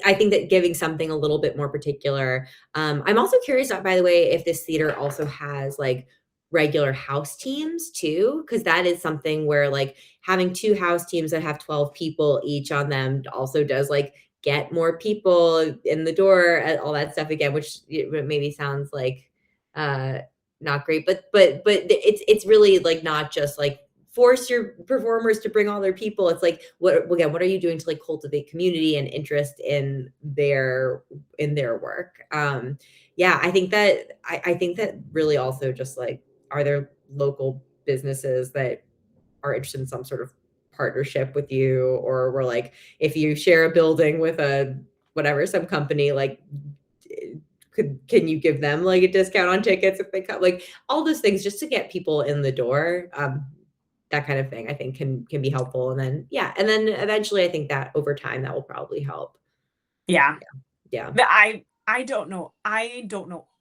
I think that giving something a little bit more particular. I'm also curious, by the way, if this theater also has like regular house teams too, because that is something where like having two house teams that have 12 people each on them also does like get more people in the door and all that stuff again, which maybe sounds like uh not great, but it's really like not just like force your performers to bring all their people. It's like what are you doing to like cultivate community and interest in their work. Yeah, I think that really also just like, are there local businesses that are interested in some sort of partnership with you, or we're like, if you share a building with some company, like, can you give them like a discount on tickets if they come, like all those things just to get people in the door. That kind of thing I think can be helpful. And then eventually I think that over time that will probably help. Yeah. But I don't know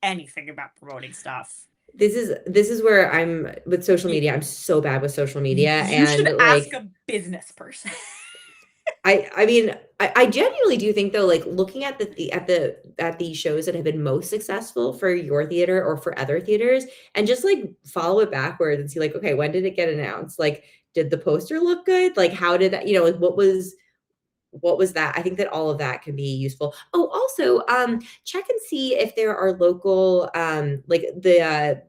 anything about promoting stuff. This is where I'm with social media. I'm so bad with social media. You should ask a business person. I mean, I genuinely do think though, like looking at the shows that have been most successful for your theater or for other theaters, and just like follow it backwards and see like, okay, when did it get announced? Like, did the poster look good? Like, how did that, like what was that? I think that all of that can be useful. Oh, also, check and see if there are local, like the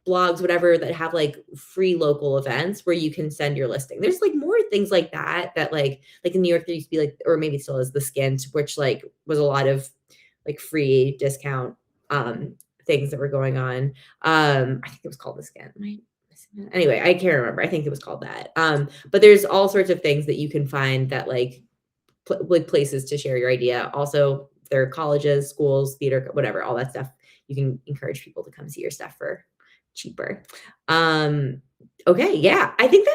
blogs, whatever, that have like free local events where you can send your listing. There's like more things like that like in New York there used to be like, or maybe still is, the Skint, which like was a lot of like free discount things that were going on. I think it was called the Skint, right? Anyway, I can't remember. I think it was called that. But there's all sorts of things that you can find that like places to share your idea. Also, there are colleges, schools, theater, whatever, all that stuff. You can encourage people to come see your stuff for cheaper. Okay, yeah, I think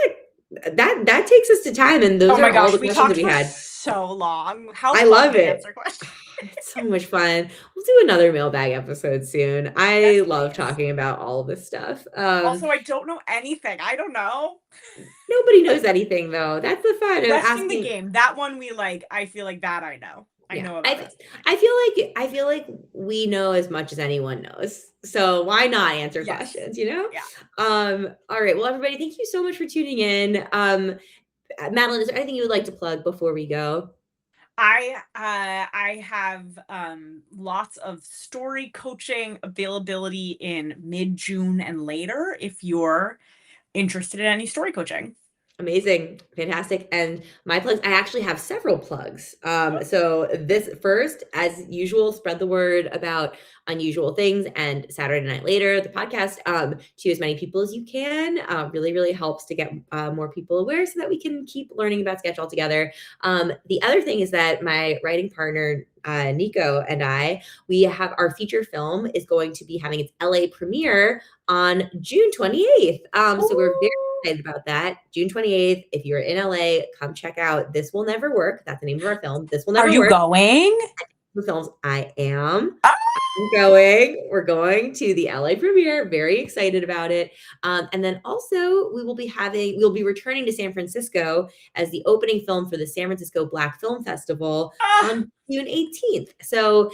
that takes us to time, and those are all the questions that we had. So long. How I love it. It's so much fun. We'll do another mailbag episode soon. I love talking about all this stuff. Also, I don't know anything. I don't know. Nobody knows anything though. That's the fun of asking the game. That one we like. I feel like that I know. I know about it. I feel like we know as much as anyone knows. So why not answer questions, Yeah. All right. Well, everybody, thank you so much for tuning in. Madalyn, is there anything you would like to plug before we go? I have lots of story coaching availability in mid-June and later if you're interested in any story coaching. Amazing. Fantastic. And my plugs, I actually have several plugs. So this first, as usual, spread the word about Unusual Things and Saturday Night Later, the podcast, to as many people as you can. Really, really helps to get more people aware so that we can keep learning about sketch all together. The other thing is that my writing partner, Nico, and we have our feature film is going to be having its LA premiere on June 28th. So we're very excited about that. June 28th. If you're in LA, come check out This Will Never Work. That's the name of our film. This Will Never Work. Are you going? The films. I am. I'm going. We're going to the LA premiere. Very excited about it. And then also we'll be returning to San Francisco as the opening film for the San Francisco Black Film Festival on June 18th. So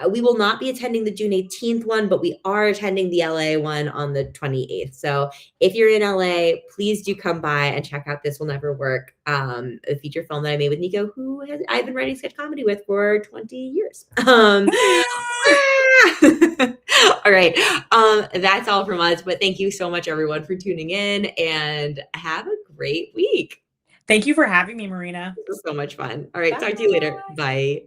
we will not be attending the June 18th one, but we are attending the LA one on the 28th. So if you're in LA, please do come by and check out This Will Never Work, a feature film that I made with Nico, who I've been writing sketch comedy with for 20 years. All right. That's all from us, but thank you so much everyone for tuning in, and have a great week. Thank you for having me, Marina. This was so much fun. All right. Bye. Talk to you later. Bye.